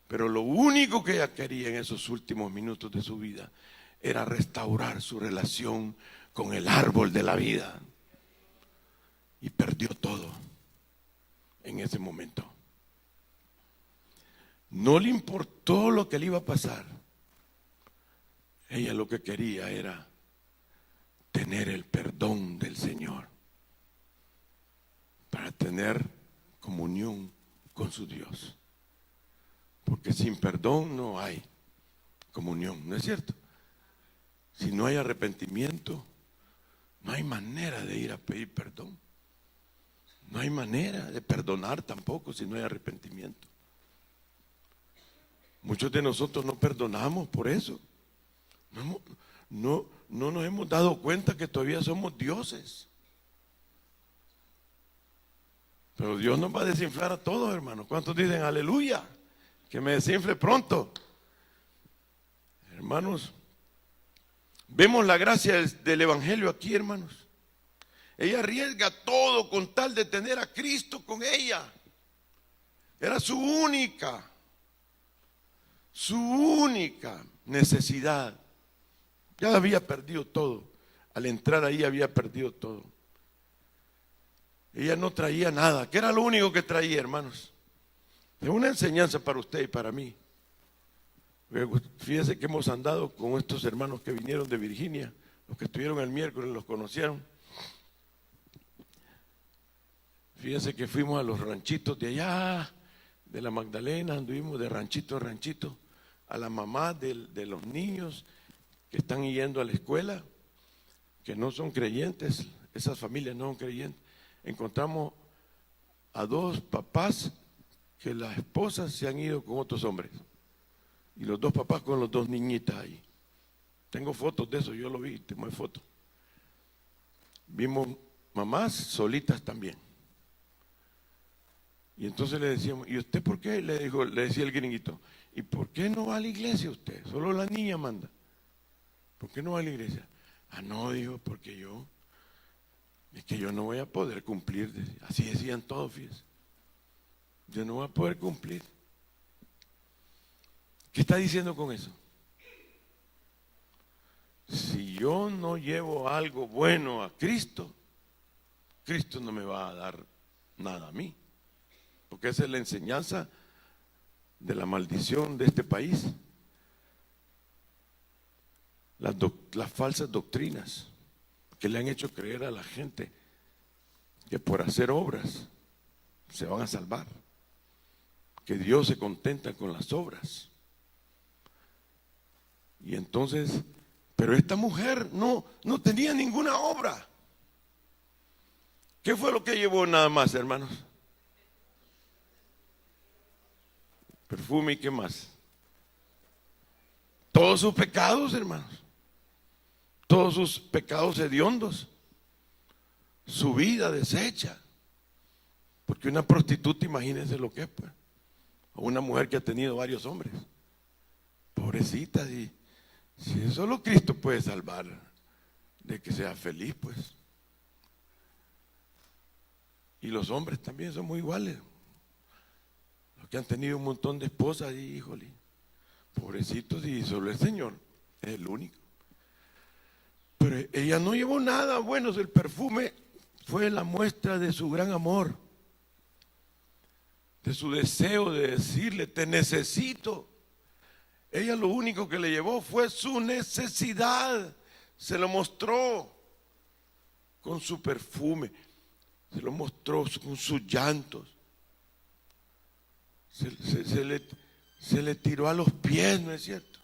Pero lo único que ella quería en esos últimos minutos de su vida era restaurar su relación con el árbol de la vida. Y perdió todo en ese momento. No le importó lo que le iba a pasar. Ella lo que quería era tener el perdón del Señor para tener comunión con su Dios. Porque sin perdón no hay comunión, ¿no es cierto? Si no hay arrepentimiento, no hay manera de ir a pedir perdón. No hay manera de perdonar tampoco si no hay arrepentimiento. Muchos de nosotros no perdonamos por eso. No nos hemos dado cuenta que todavía somos dioses. Pero Dios nos va a desinflar a todos, hermanos. ¿Cuántos dicen aleluya? Que me desinfle pronto. Hermanos, vemos la gracia del Evangelio aquí, hermanos. Ella arriesga todo con tal de tener a Cristo con ella. Era su única necesidad. Ya había perdido todo. Al entrar ahí había perdido todo. Ella no traía nada. ¿Qué era lo único que traía, hermanos? Es una enseñanza para usted y para mí. Fíjense que hemos andado con estos hermanos que vinieron de Virginia, los que estuvieron el miércoles, los conocieron. Fíjense que fuimos a los ranchitos de allá, de la Magdalena, anduvimos de ranchito a ranchito, a la mamá de los niños que están yendo a la escuela, que no son creyentes, esas familias no son creyentes. Encontramos a dos papás que las esposas se han ido con otros hombres y los dos papás con los dos niñitas ahí. Tengo fotos de eso, yo lo vi, tengo fotos. Vimos mamás solitas también. Y entonces le decíamos, ¿y usted por qué? Le decía el gringuito, ¿y por qué no va a la iglesia usted? Solo la niña manda. ¿Por qué no va a la iglesia? Ah, no, dijo, porque es que yo no voy a poder cumplir. Así decían todos, fíjense. Yo no voy a poder cumplir. ¿Qué está diciendo con eso? Si yo no llevo algo bueno a Cristo, Cristo no me va a dar nada a mí. Porque esa es la enseñanza de la maldición de este país. Las falsas doctrinas que le han hecho creer a la gente que por hacer obras se van a salvar, que Dios se contenta con las obras. Y entonces, pero esta mujer no tenía ninguna obra. ¿Qué fue lo que llevó nada más, hermanos? Perfume y qué más. Todos sus pecados, hermanos. Todos sus pecados hediondos. Su vida deshecha. Porque una prostituta, imagínense lo que es, pues. O una mujer que ha tenido varios hombres. Pobrecita, si solo Cristo puede salvar de que sea feliz, pues. Y los hombres también somos iguales. Los que han tenido un montón de esposas, y híjole, pobrecitos, y solo el Señor es el único. Pero ella no llevó nada bueno, el perfume fue la muestra de su gran amor, de su deseo de decirle, te necesito. Ella lo único que le llevó fue su necesidad, se lo mostró con su perfume, se lo mostró con sus llantos. Se le tiró a los pies, ¿no es cierto?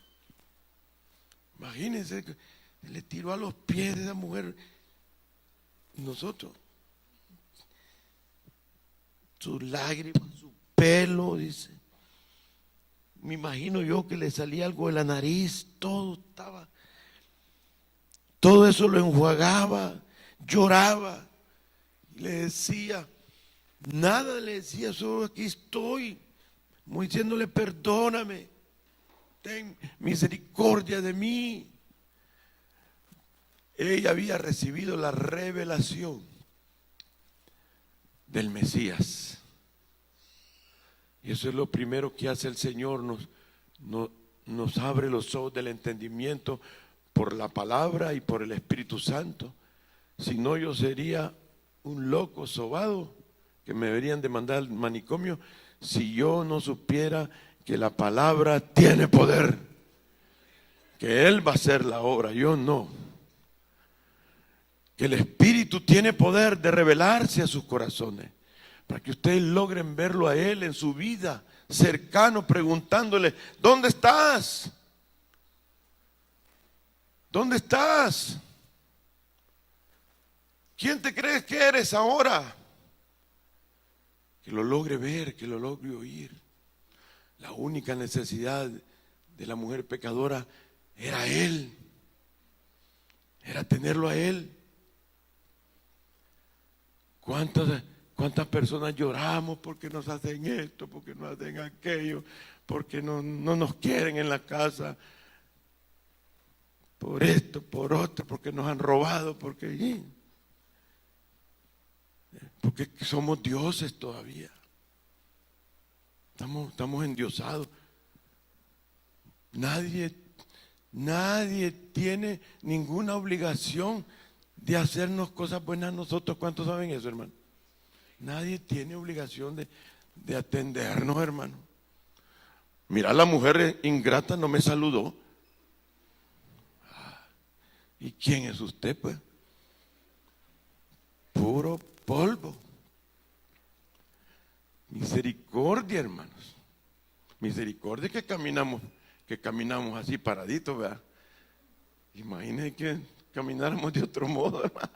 Imagínense, se le tiró a los pies de esa mujer. Nosotros, sus lágrimas, su pelo, dice. Me imagino yo que le salía algo de la nariz, todo eso lo enjuagaba, lloraba, le decía, nada le decía, solo aquí estoy. Como diciéndole, perdóname, ten misericordia de mí. Ella había recibido la revelación del Mesías. Y eso es lo primero que hace el Señor, nos abre los ojos del entendimiento por la palabra y por el Espíritu Santo. Si no, yo sería un loco sobado que me deberían de mandar al manicomio si yo no supiera que la palabra tiene poder, que Él va a hacer la obra, yo no. Que el Espíritu tiene poder de revelarse a sus corazones, para que ustedes logren verlo a Él en su vida, cercano, preguntándole: ¿dónde estás? ¿Dónde estás? ¿Quién te crees que eres ahora? Que lo logre ver, que lo logre oír. La única necesidad de la mujer pecadora era Él, era tenerlo a Él. ¿Cuántas personas lloramos porque nos hacen esto, porque nos hacen aquello, porque no nos quieren en la casa, por esto, por otro, porque nos han robado, porque somos dioses todavía. Estamos endiosados. Nadie tiene ninguna obligación de hacernos cosas buenas a nosotros. ¿Cuántos saben eso, hermano? Nadie tiene obligación de atendernos, hermano. Mira, la mujer ingrata no me saludó. ¿Y quién es usted, pues? Puro polvo. Misericordia, hermanos. Misericordia que caminamos así paraditos, ¿verdad? Imagínense que camináramos de otro modo, hermano.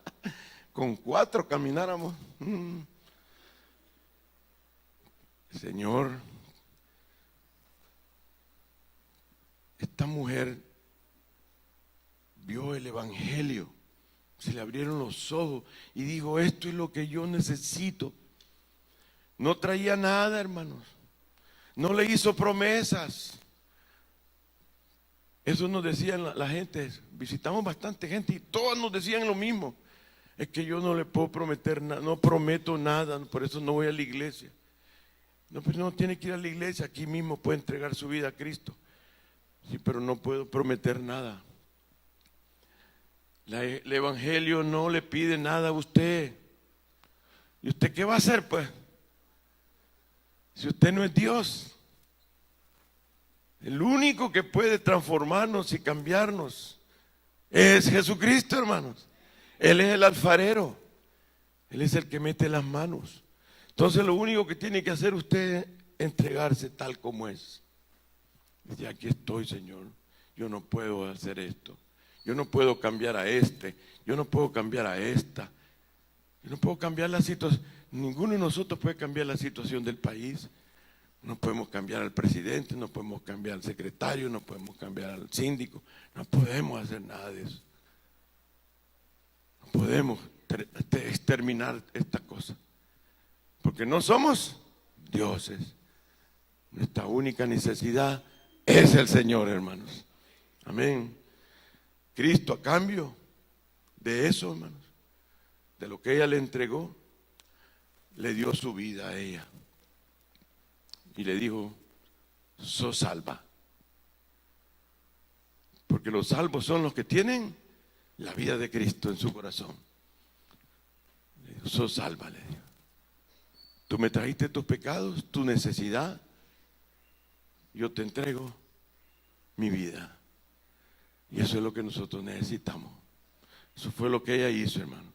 Con 4 camináramos. Señor, esta mujer vio el Evangelio, se le abrieron los ojos y dijo: esto es lo que yo necesito. No traía nada, hermanos, no le hizo promesas. Eso nos decían la gente, visitamos bastante gente y todos nos decían lo mismo: es que yo no le puedo prometer nada, no prometo nada, por eso no voy a la iglesia. No, pues no tiene que ir a la iglesia, aquí mismo puede entregar su vida a Cristo. Sí, pero no puedo prometer nada. El Evangelio no le pide nada a usted. ¿Y usted qué va a hacer, pues? Si usted no es Dios. El único que puede transformarnos y cambiarnos es Jesucristo, hermanos. Él es el alfarero. Él es el que mete las manos. Entonces lo único que tiene que hacer usted es entregarse tal como es. Dice: aquí estoy, Señor. Yo no puedo hacer esto. Yo no puedo cambiar a este. Yo no puedo cambiar a esta. Yo no puedo cambiar la situación. Ninguno de nosotros puede cambiar la situación del país. No podemos cambiar al presidente, no podemos cambiar al secretario, no podemos cambiar al síndico. No podemos hacer nada de eso. No podemos exterminar esta cosa. Porque no somos dioses. Nuestra única necesidad es el Señor, hermanos. Amén. Cristo, a cambio de eso, hermanos, de lo que ella le entregó, le dio su vida a ella. Y le dijo: sos salva. Porque los salvos son los que tienen la vida de Cristo en su corazón. Le dijo: sos salva, le dijo. Tú me trajiste tus pecados, tu necesidad. Yo te entrego mi vida. Y eso es lo que nosotros necesitamos. Eso fue lo que ella hizo, hermano.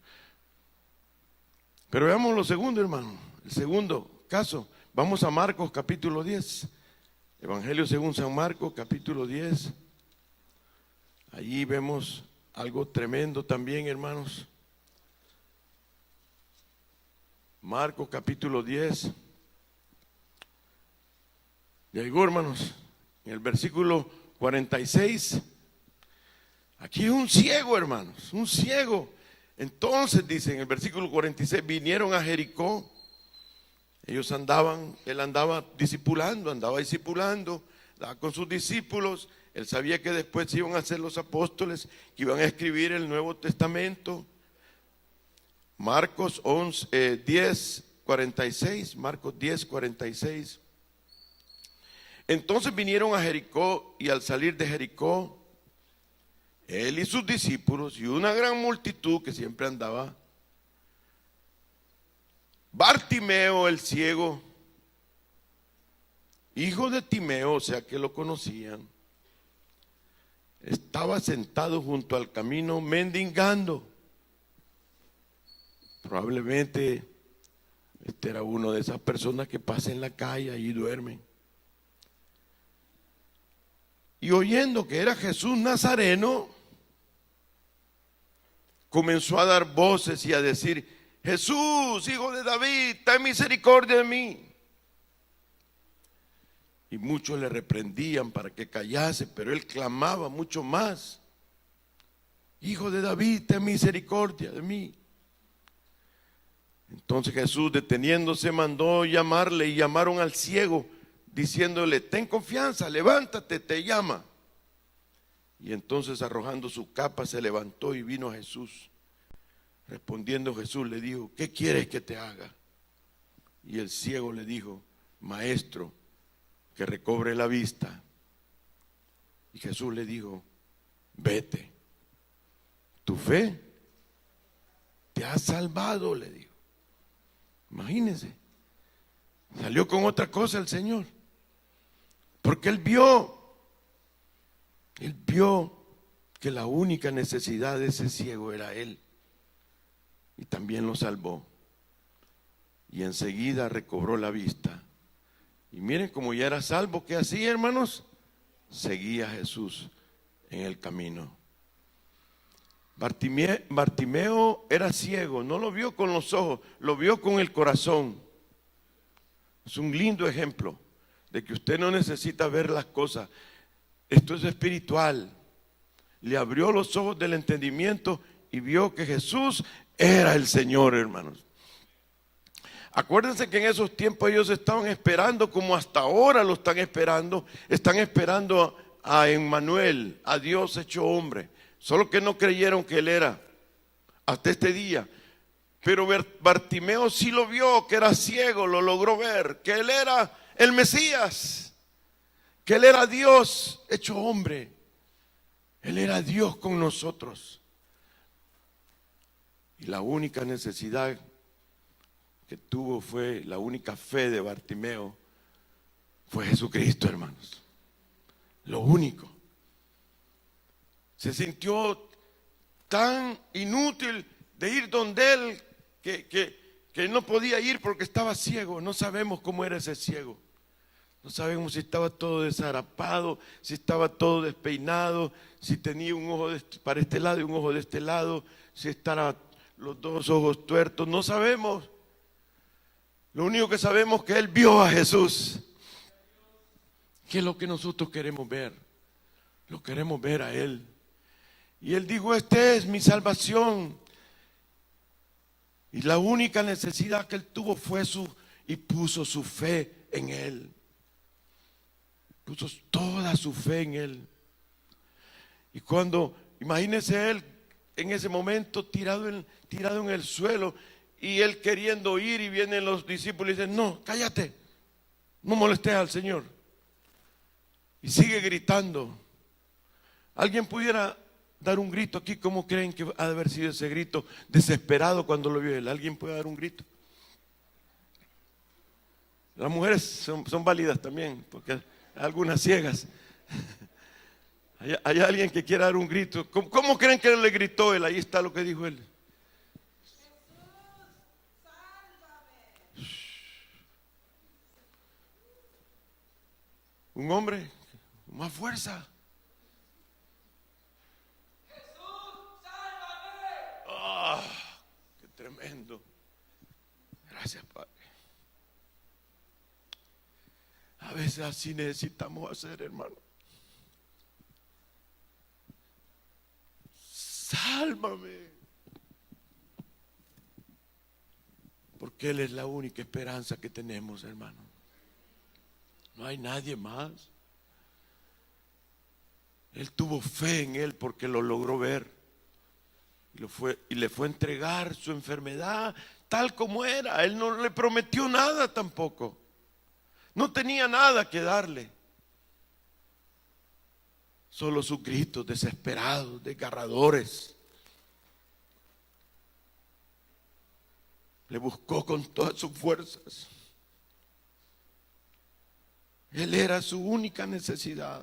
Pero veamos lo segundo, hermano. El segundo caso. Vamos a Marcos capítulo 10. Evangelio según San Marcos capítulo 10. Allí vemos algo tremendo también, hermanos. Marcos capítulo 10. Y ahí, hermanos, en el versículo 46. Aquí es un ciego, hermanos, un ciego. Entonces dice en el versículo 46, vinieron a Jericó. Él andaba discipulando, andaba con sus discípulos. Él sabía que después iban a ser los apóstoles, que iban a escribir el Nuevo Testamento. Marcos 10, 46, Marcos 10, 46. Entonces vinieron a Jericó, y al salir de Jericó, él y sus discípulos y una gran multitud que siempre andaba, Bartimeo el ciego, hijo de Timeo, o sea que lo conocían, estaba sentado junto al camino mendigando. Probablemente este era uno de esas personas que pasan en la calle y duermen. Y oyendo que era Jesús Nazareno, comenzó a dar voces y a decir: Jesús, hijo de David, ten misericordia de mí. Y muchos le reprendían para que callase, pero él clamaba mucho más: Hijo de David, ten misericordia de mí. Entonces Jesús, deteniéndose, mandó llamarle, y llamaron al ciego, diciéndole: ten confianza, levántate, te llama. Y entonces, arrojando su capa, se levantó y vino a Jesús. Respondiendo Jesús le dijo: ¿qué quieres que te haga? Y el ciego le dijo: Maestro, que recobre la vista. Y Jesús le dijo: vete, tu fe te ha salvado, le dijo. Imagínense, salió con otra cosa el Señor, porque Él vio que la única necesidad de ese ciego era Él, y también lo salvó. Y enseguida recobró la vista. Y miren, como ya era salvo, ¿qué hacía, hermanos? Seguía a Jesús en el camino. Bartimeo era ciego, no lo vio con los ojos, lo vio con el corazón. Es un lindo ejemplo de que usted no necesita ver las cosas. Esto es espiritual. Le abrió los ojos del entendimiento y vio que Jesús era el Señor, hermanos. Acuérdense que en esos tiempos ellos estaban esperando, como hasta ahora lo están esperando a Emmanuel, a Dios hecho hombre. Solo que no creyeron que Él era, hasta este día. Pero Bartimeo sí lo vio, que era ciego, lo logró ver, que Él era el Mesías, que Él era Dios hecho hombre. Él era Dios con nosotros. Y la única necesidad que tuvo fue, la única fe de Bartimeo fue Jesucristo, hermanos. Lo único. Se sintió tan inútil de ir donde Él que no podía ir porque estaba ciego. No sabemos cómo era ese ciego. No sabemos si estaba todo desharapado, si estaba todo despeinado, si tenía un ojo para este lado y un ojo de este lado, si estaban los dos ojos tuertos. No sabemos. Lo único que sabemos es que Él vio a Jesús. ¿Qué es lo que nosotros queremos ver? Lo queremos ver a Él. Y Él dijo: esta es mi salvación. Y la única necesidad que Él tuvo fue y puso su fe en Él. Puso toda su fe en Él. Y cuando, imagínese Él en ese momento tirado en el suelo, y Él queriendo ir, y vienen los discípulos y dicen: no, cállate, no molestes al Señor. Y sigue gritando. ¿Alguien pudiera dar un grito aquí? ¿Cómo creen que ha de haber sido ese grito desesperado cuando lo vio Él? ¿Alguien puede dar un grito? Las mujeres son válidas también, porque hay algunas ciegas. ¿Hay alguien que quiera dar un grito? ¿Cómo creen que le gritó Él? Ahí está lo que dijo Él. Un hombre con más fuerza. ¡Ah! ¡Qué tremendo! Gracias, Padre. A veces así necesitamos hacer, hermano. Sálvame. Porque Él es la única esperanza que tenemos, hermano. No hay nadie más. Él tuvo fe en Él porque lo logró ver. Y le fue a entregar su enfermedad tal como era. Él no le prometió nada tampoco. No tenía nada que darle. Solo sus gritos desesperados, desgarradores. Le buscó con todas sus fuerzas. Él era su única necesidad.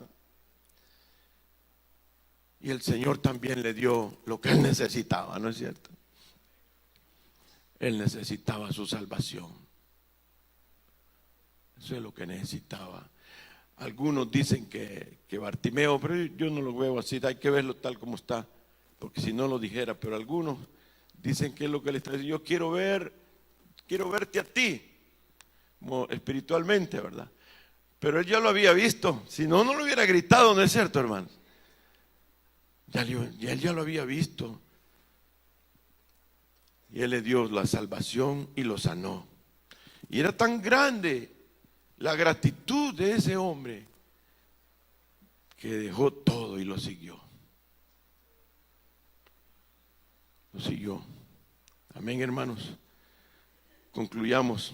Y el Señor también le dio lo que él necesitaba, ¿no es cierto? Él necesitaba su salvación. Eso es lo que necesitaba. Algunos dicen que Bartimeo, pero yo no lo veo así, hay que verlo tal como está, porque si no lo dijera, pero algunos dicen que es lo que le está diciendo: yo quiero verte a ti, como espiritualmente, ¿verdad? Pero él ya lo había visto, si no, no lo hubiera gritado, ¿no es cierto, hermanos? Él ya lo había visto. Y él le dio la salvación y lo sanó. Y era tan grande la gratitud de ese hombre que dejó todo y lo siguió. Lo siguió. Amén, hermanos. Concluyamos.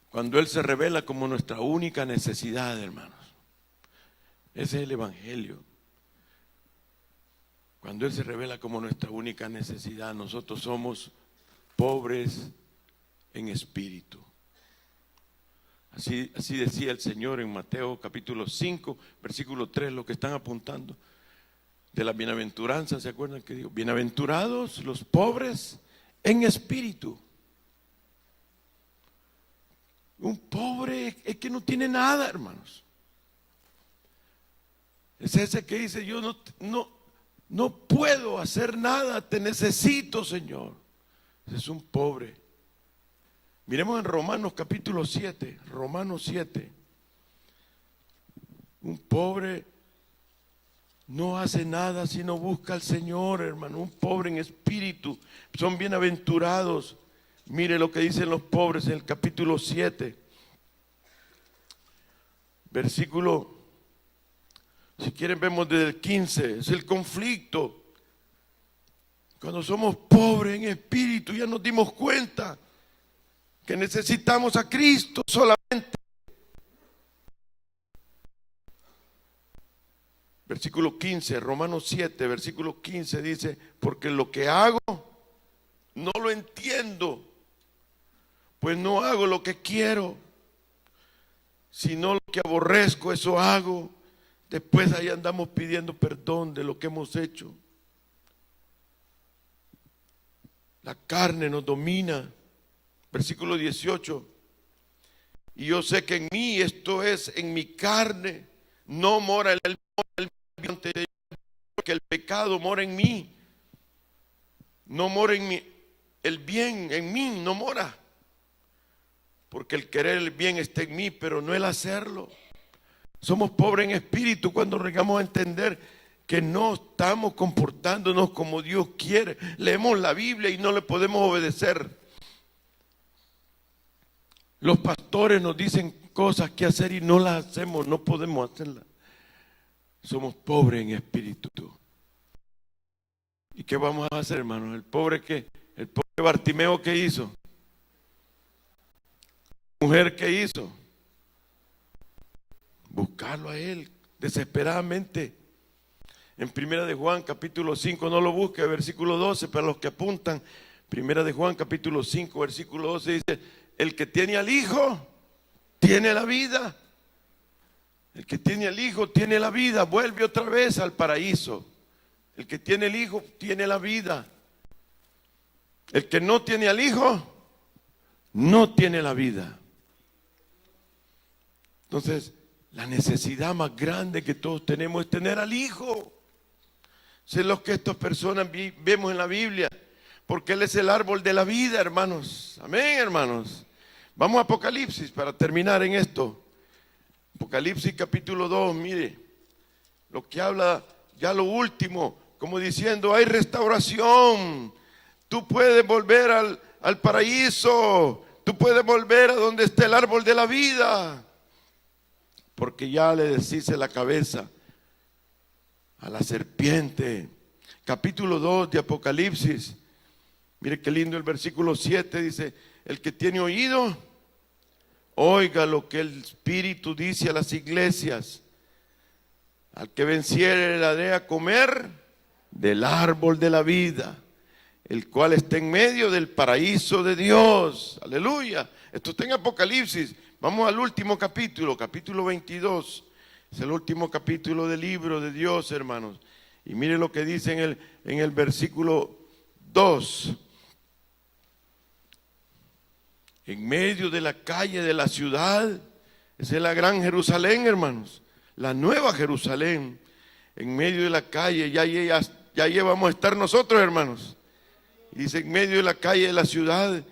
Cuando Él se revela como nuestra única necesidad, hermanos. Ese es el Evangelio. Cuando Él se revela como nuestra única necesidad, nosotros somos pobres en espíritu. Así decía el Señor en Mateo capítulo 5, versículo 3, lo que están apuntando de la bienaventuranza. ¿Se acuerdan que digo? Bienaventurados los pobres en espíritu. Un pobre es que no tiene nada, hermanos. Es ese que dice: yo no puedo hacer nada, te necesito, Señor. Ese es un pobre. Miremos en Romanos capítulo 7, Romanos 7. Un pobre no hace nada sino busca al Señor, hermano. Un pobre en espíritu. Son bienaventurados. Mire lo que dicen los pobres en el capítulo 7. Versículo, si quieren vemos desde el 15. Es el conflicto. Cuando somos pobres en espíritu ya nos dimos cuenta que necesitamos a Cristo solamente. Versículo 15, Romanos 7, versículo 15 dice: porque lo que hago no lo entiendo, pues no hago lo que quiero, sino lo que aborrezco, eso hago. Después ahí andamos pidiendo perdón de lo que hemos hecho. La carne nos domina. Versículo 18. Y yo sé que en mí, esto es, en mi carne, no mora el bien, porque el pecado mora en mí. No mora en mí, el bien en mí no mora. Porque el querer el bien está en mí, pero no el hacerlo. Somos pobres en espíritu cuando llegamos a entender que no estamos comportándonos como Dios quiere. Leemos la Biblia y no le podemos obedecer. Los pastores nos dicen cosas que hacer y no las hacemos, no podemos hacerlas. Somos pobres en espíritu. ¿Y qué vamos a hacer, hermanos? El pobre Bartimeo, ¿qué hizo? Mujer, ¿qué hizo? Buscarlo a él desesperadamente. En Primera de Juan capítulo 5, no lo busque, versículo 12, para los que apuntan. Primera de Juan capítulo 5, versículo 12 dice: el que tiene al Hijo tiene la vida. El que tiene al Hijo tiene la vida. Vuelve otra vez al paraíso. El que tiene el Hijo tiene la vida. El que no tiene al Hijo no tiene la vida. Entonces, la necesidad más grande que todos tenemos es tener al Hijo. Eso es lo que estas personas vemos en la Biblia, porque Él es el árbol de la vida, hermanos. Amén, hermanos. Vamos a Apocalipsis para terminar en esto. Apocalipsis capítulo 2, mire, lo que habla ya lo último, como diciendo: hay restauración. Tú puedes volver al paraíso. Tú puedes volver a donde está el árbol de la vida. Porque ya le deshice la cabeza a la serpiente. Capítulo 2 de Apocalipsis. Mire qué lindo el versículo 7, dice: el que tiene oído, oiga lo que el Espíritu dice a las iglesias. Al que venciere le daré a comer del árbol de la vida, el cual está en medio del paraíso de Dios. Aleluya. Esto está en Apocalipsis. Vamos al último capítulo, capítulo 22. Es el último capítulo del libro de Dios, hermanos. Y mire lo que dice en el versículo 2. En medio de la calle de la ciudad, esa es la gran Jerusalén, hermanos, la nueva Jerusalén. En medio de la calle, ya vamos a estar nosotros, hermanos. Y dice, en medio de la calle de la ciudad,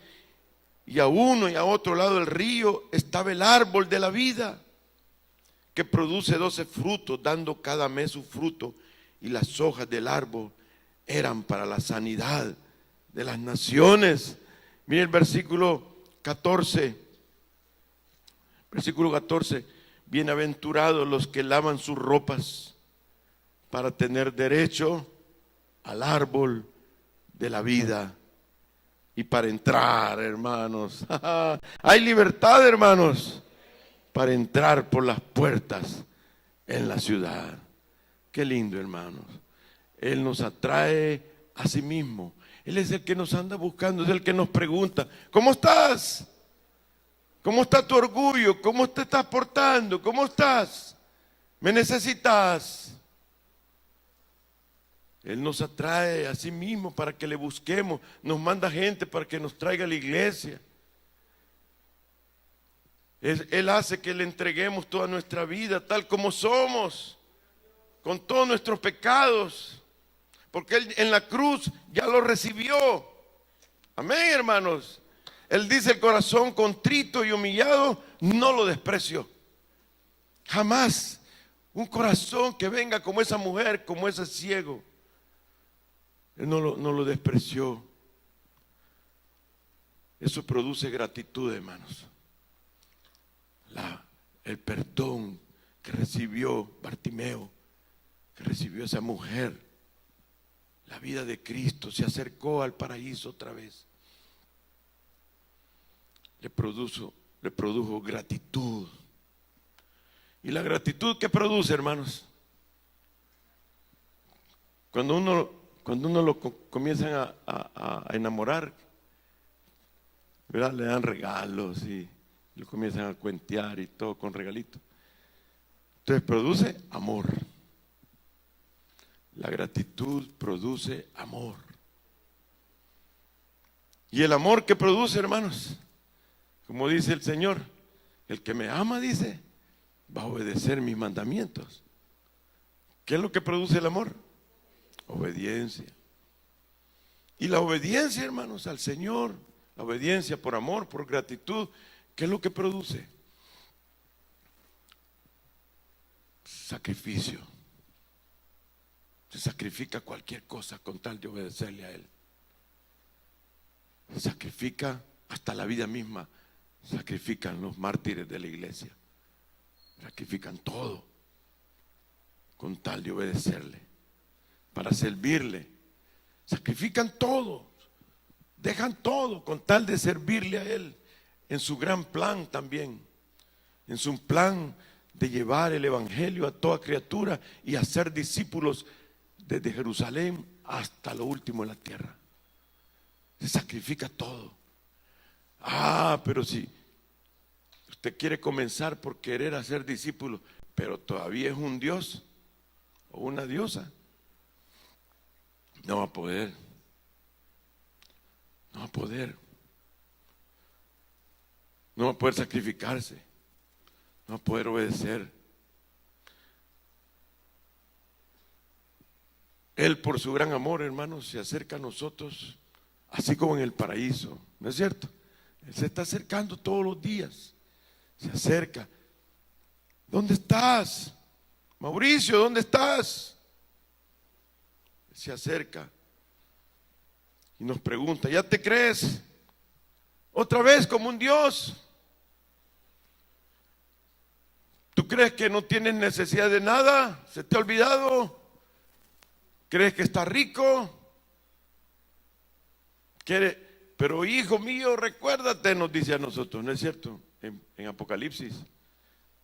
y a uno y a otro lado del río, estaba el árbol de la vida, que produce 12 frutos, dando cada mes su fruto, y las hojas del árbol eran para la sanidad de las naciones. Mire el versículo 14. Versículo 14. Bienaventurados los que lavan sus ropas para tener derecho al árbol de la vida y para entrar, hermanos. Hay libertad, hermanos, para entrar por las puertas en la ciudad. Qué lindo, hermanos. Él nos atrae a sí mismo. Él es el que nos anda buscando, es el que nos pregunta, ¿cómo estás? ¿Cómo está tu orgullo? ¿Cómo te estás portando? ¿Cómo estás? ¿Me necesitas? Él nos atrae a sí mismo para que le busquemos. Nos manda gente para que nos traiga a la iglesia. Él hace que le entreguemos toda nuestra vida tal como somos, con todos nuestros pecados, porque Él en la cruz ya lo recibió. Amén, hermanos. Él dice, el corazón contrito y humillado no lo desprecio. Jamás. Un corazón que venga como esa mujer, como ese ciego, Él no lo despreció. Eso produce gratitud, hermanos. El perdón que recibió Bartimeo, que recibió esa mujer, la vida de Cristo, se acercó al paraíso otra vez. Le produjo gratitud. ¿Y la gratitud qué produce, hermanos? Cuando uno lo comienzan a enamorar, ¿verdad? Le dan regalos y lo comienzan a cuentear y todo con regalitos. Entonces produce amor. La gratitud produce amor. Y el amor que produce, hermanos, como dice el Señor, el que me ama, dice, va a obedecer mis mandamientos. ¿Qué es lo que produce el amor? Obediencia. Y la obediencia, hermanos, al Señor, la obediencia por amor, por gratitud, ¿qué es lo que produce? Sacrificio. Se sacrifica cualquier cosa con tal de obedecerle a Él. Se sacrifica hasta la vida misma. Sacrifican los mártires de la iglesia. Sacrifican todo con tal de obedecerle, para servirle. Sacrifican todo, dejan todo con tal de servirle a Él, en su gran plan también, en su plan de llevar el evangelio a toda criatura y hacer discípulos desde Jerusalén hasta lo último de la tierra. Se sacrifica todo. Pero si usted quiere comenzar por querer hacer discípulos, pero todavía es un dios o una diosa, no va a poder. No va a poder. No va a poder sacrificarse. No va a poder obedecer. Él, por su gran amor, hermanos, se acerca a nosotros, así como en el paraíso. ¿No es cierto? Él se está acercando todos los días. Se acerca. ¿Dónde estás? Mauricio, ¿dónde estás? Se acerca y nos pregunta, ¿ya te crees otra vez como un Dios? ¿Tú crees que no tienes necesidad de nada? ¿Se te ha olvidado? ¿Crees que estás rico? Pero hijo mío, recuérdate, nos dice a nosotros, ¿no es cierto? En Apocalipsis,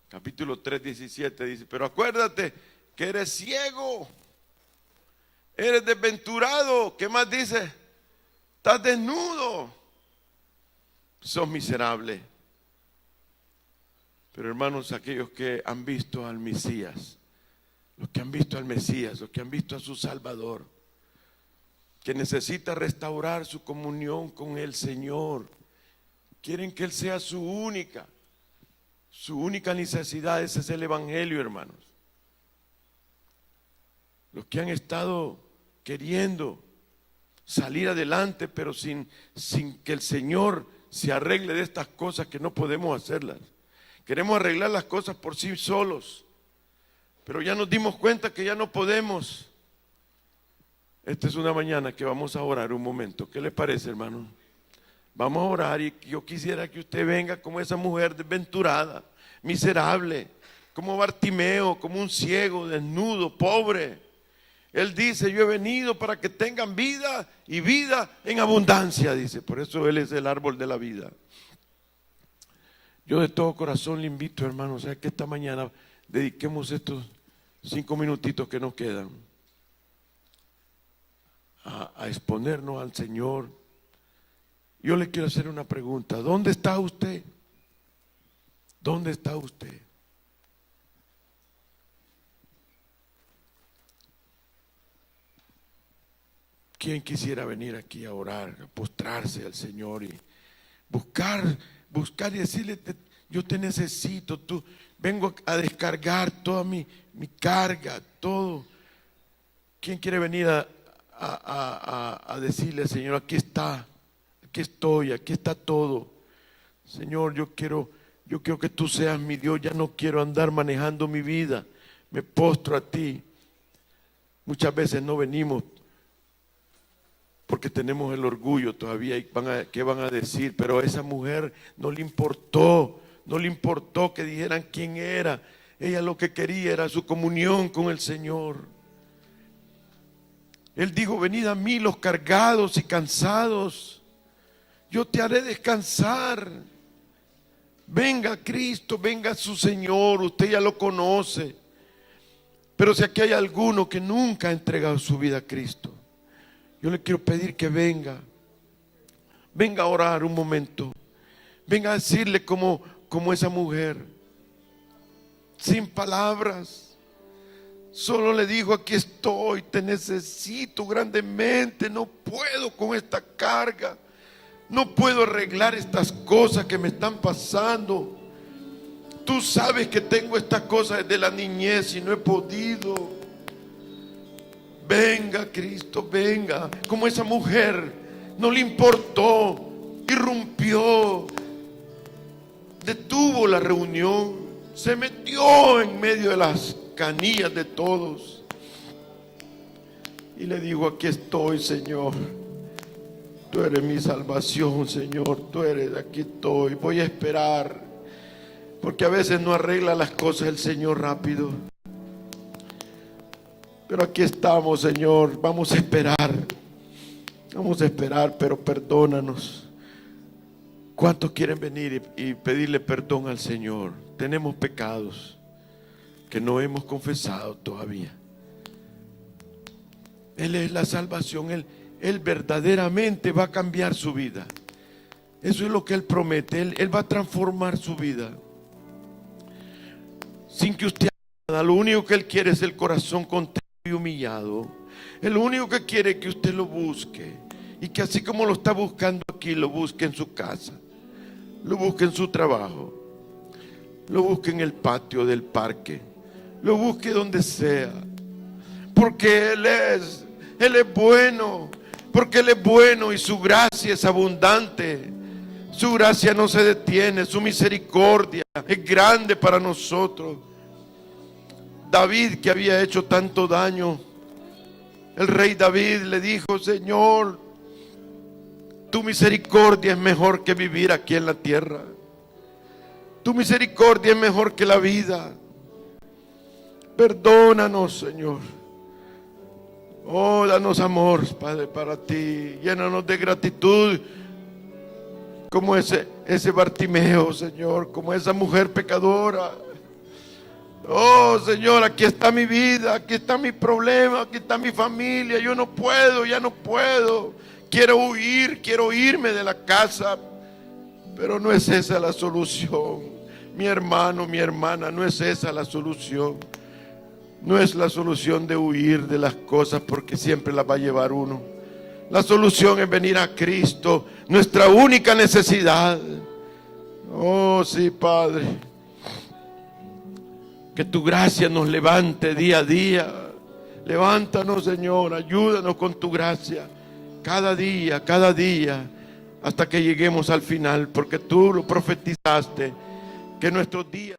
capítulo 3, 17, dice, pero acuérdate que eres ciego, eres desventurado. ¿Qué más dice? Estás desnudo, sos miserable. Pero hermanos, aquellos que han visto al Mesías, los que han visto al Mesías, los que han visto a su Salvador, que necesita restaurar su comunión con el Señor, quieren que Él sea su única necesidad. Ese es el Evangelio, hermanos. Los que han estado queriendo salir adelante, pero sin que el Señor se arregle de estas cosas que no podemos hacerlas. Queremos arreglar las cosas por sí solos, pero ya nos dimos cuenta que ya no podemos. Esta es una mañana que vamos a orar un momento. ¿Qué le parece, hermano? Vamos a orar, y yo quisiera que usted venga como esa mujer desventurada, miserable, como Bartimeo, como un ciego, desnudo, pobre. Él dice: yo he venido para que tengan vida y vida en abundancia, dice. Por eso Él es el árbol de la vida. Yo de todo corazón le invito, hermano, a que esta mañana dediquemos estos 5 minutitos que nos quedan a exponernos al Señor. Yo le quiero hacer una pregunta. ¿Dónde está usted? ¿Dónde está usted? ¿Quién quisiera venir aquí a orar, a postrarse al Señor y buscar y decirle: yo te necesito, vengo a descargar toda mi carga, todo? ¿Quién quiere venir a decirle al Señor: aquí está, aquí estoy, aquí está todo? Señor, yo quiero que tú seas mi Dios, ya no quiero andar manejando mi vida, me postro a ti. Muchas veces no venimos porque tenemos el orgullo todavía, y ¿qué van a decir? Pero a esa mujer no le importó que dijeran quién era. Ella lo que quería era su comunión con el Señor. Él dijo: venid a mí los cargados y cansados, yo te haré descansar. Venga Cristo, venga su Señor, usted ya lo conoce. Pero si aquí hay alguno que nunca ha entregado su vida a Cristo, yo le quiero pedir que venga a orar un momento, venga a decirle como esa mujer, sin palabras, solo le dijo: aquí estoy, te necesito grandemente, no puedo con esta carga, no puedo arreglar estas cosas que me están pasando. Tú sabes que tengo estas cosas desde la niñez y no he podido. Venga Cristo, venga. Como esa mujer, no le importó, irrumpió, detuvo la reunión, se metió en medio de las canillas de todos y le dijo: aquí estoy, Señor, tú eres mi salvación, Señor, tú eres, aquí estoy, voy a esperar. Porque a veces no arregla las cosas el Señor rápido, pero aquí estamos, Señor, vamos a esperar, pero perdónanos. ¿Cuántos quieren venir y pedirle perdón al Señor? Tenemos pecados que no hemos confesado todavía. Él es la salvación, Él verdaderamente va a cambiar su vida. Eso es lo que Él promete, Él va a transformar su vida. Sin que usted haga nada, lo único que Él quiere es el corazón contrito y humillado. El único que quiere es que usted lo busque, y que así como lo está buscando aquí, lo busque en su casa, lo busque en su trabajo, lo busque en el patio del parque, lo busque donde sea, porque Él es bueno, porque Él es bueno y su gracia es abundante. Su gracia no se detiene, su misericordia es grande para nosotros. David, que había hecho tanto daño, el rey David le dijo: Señor, tu misericordia es mejor que vivir aquí en la tierra. Tu misericordia es mejor que la vida. Perdónanos, Señor. Oh, danos amor, Padre, para ti. Llénanos de gratitud, como ese Bartimeo, Señor, como esa mujer pecadora. Oh Señor, aquí está mi vida, aquí está mi problema, aquí está mi familia. Yo no puedo, ya no puedo. Quiero huir, quiero irme de la casa. Pero no es esa la solución. Mi hermano, mi hermana, no es esa la solución. No es la solución de huir de las cosas, porque siempre las va a llevar uno. La solución es venir a Cristo, nuestra única necesidad. Oh sí, Padre. Que tu gracia nos levante día a día. Levántanos, Señor, ayúdanos con tu gracia. Cada día, hasta que lleguemos al final, porque tú lo profetizaste, que nuestros días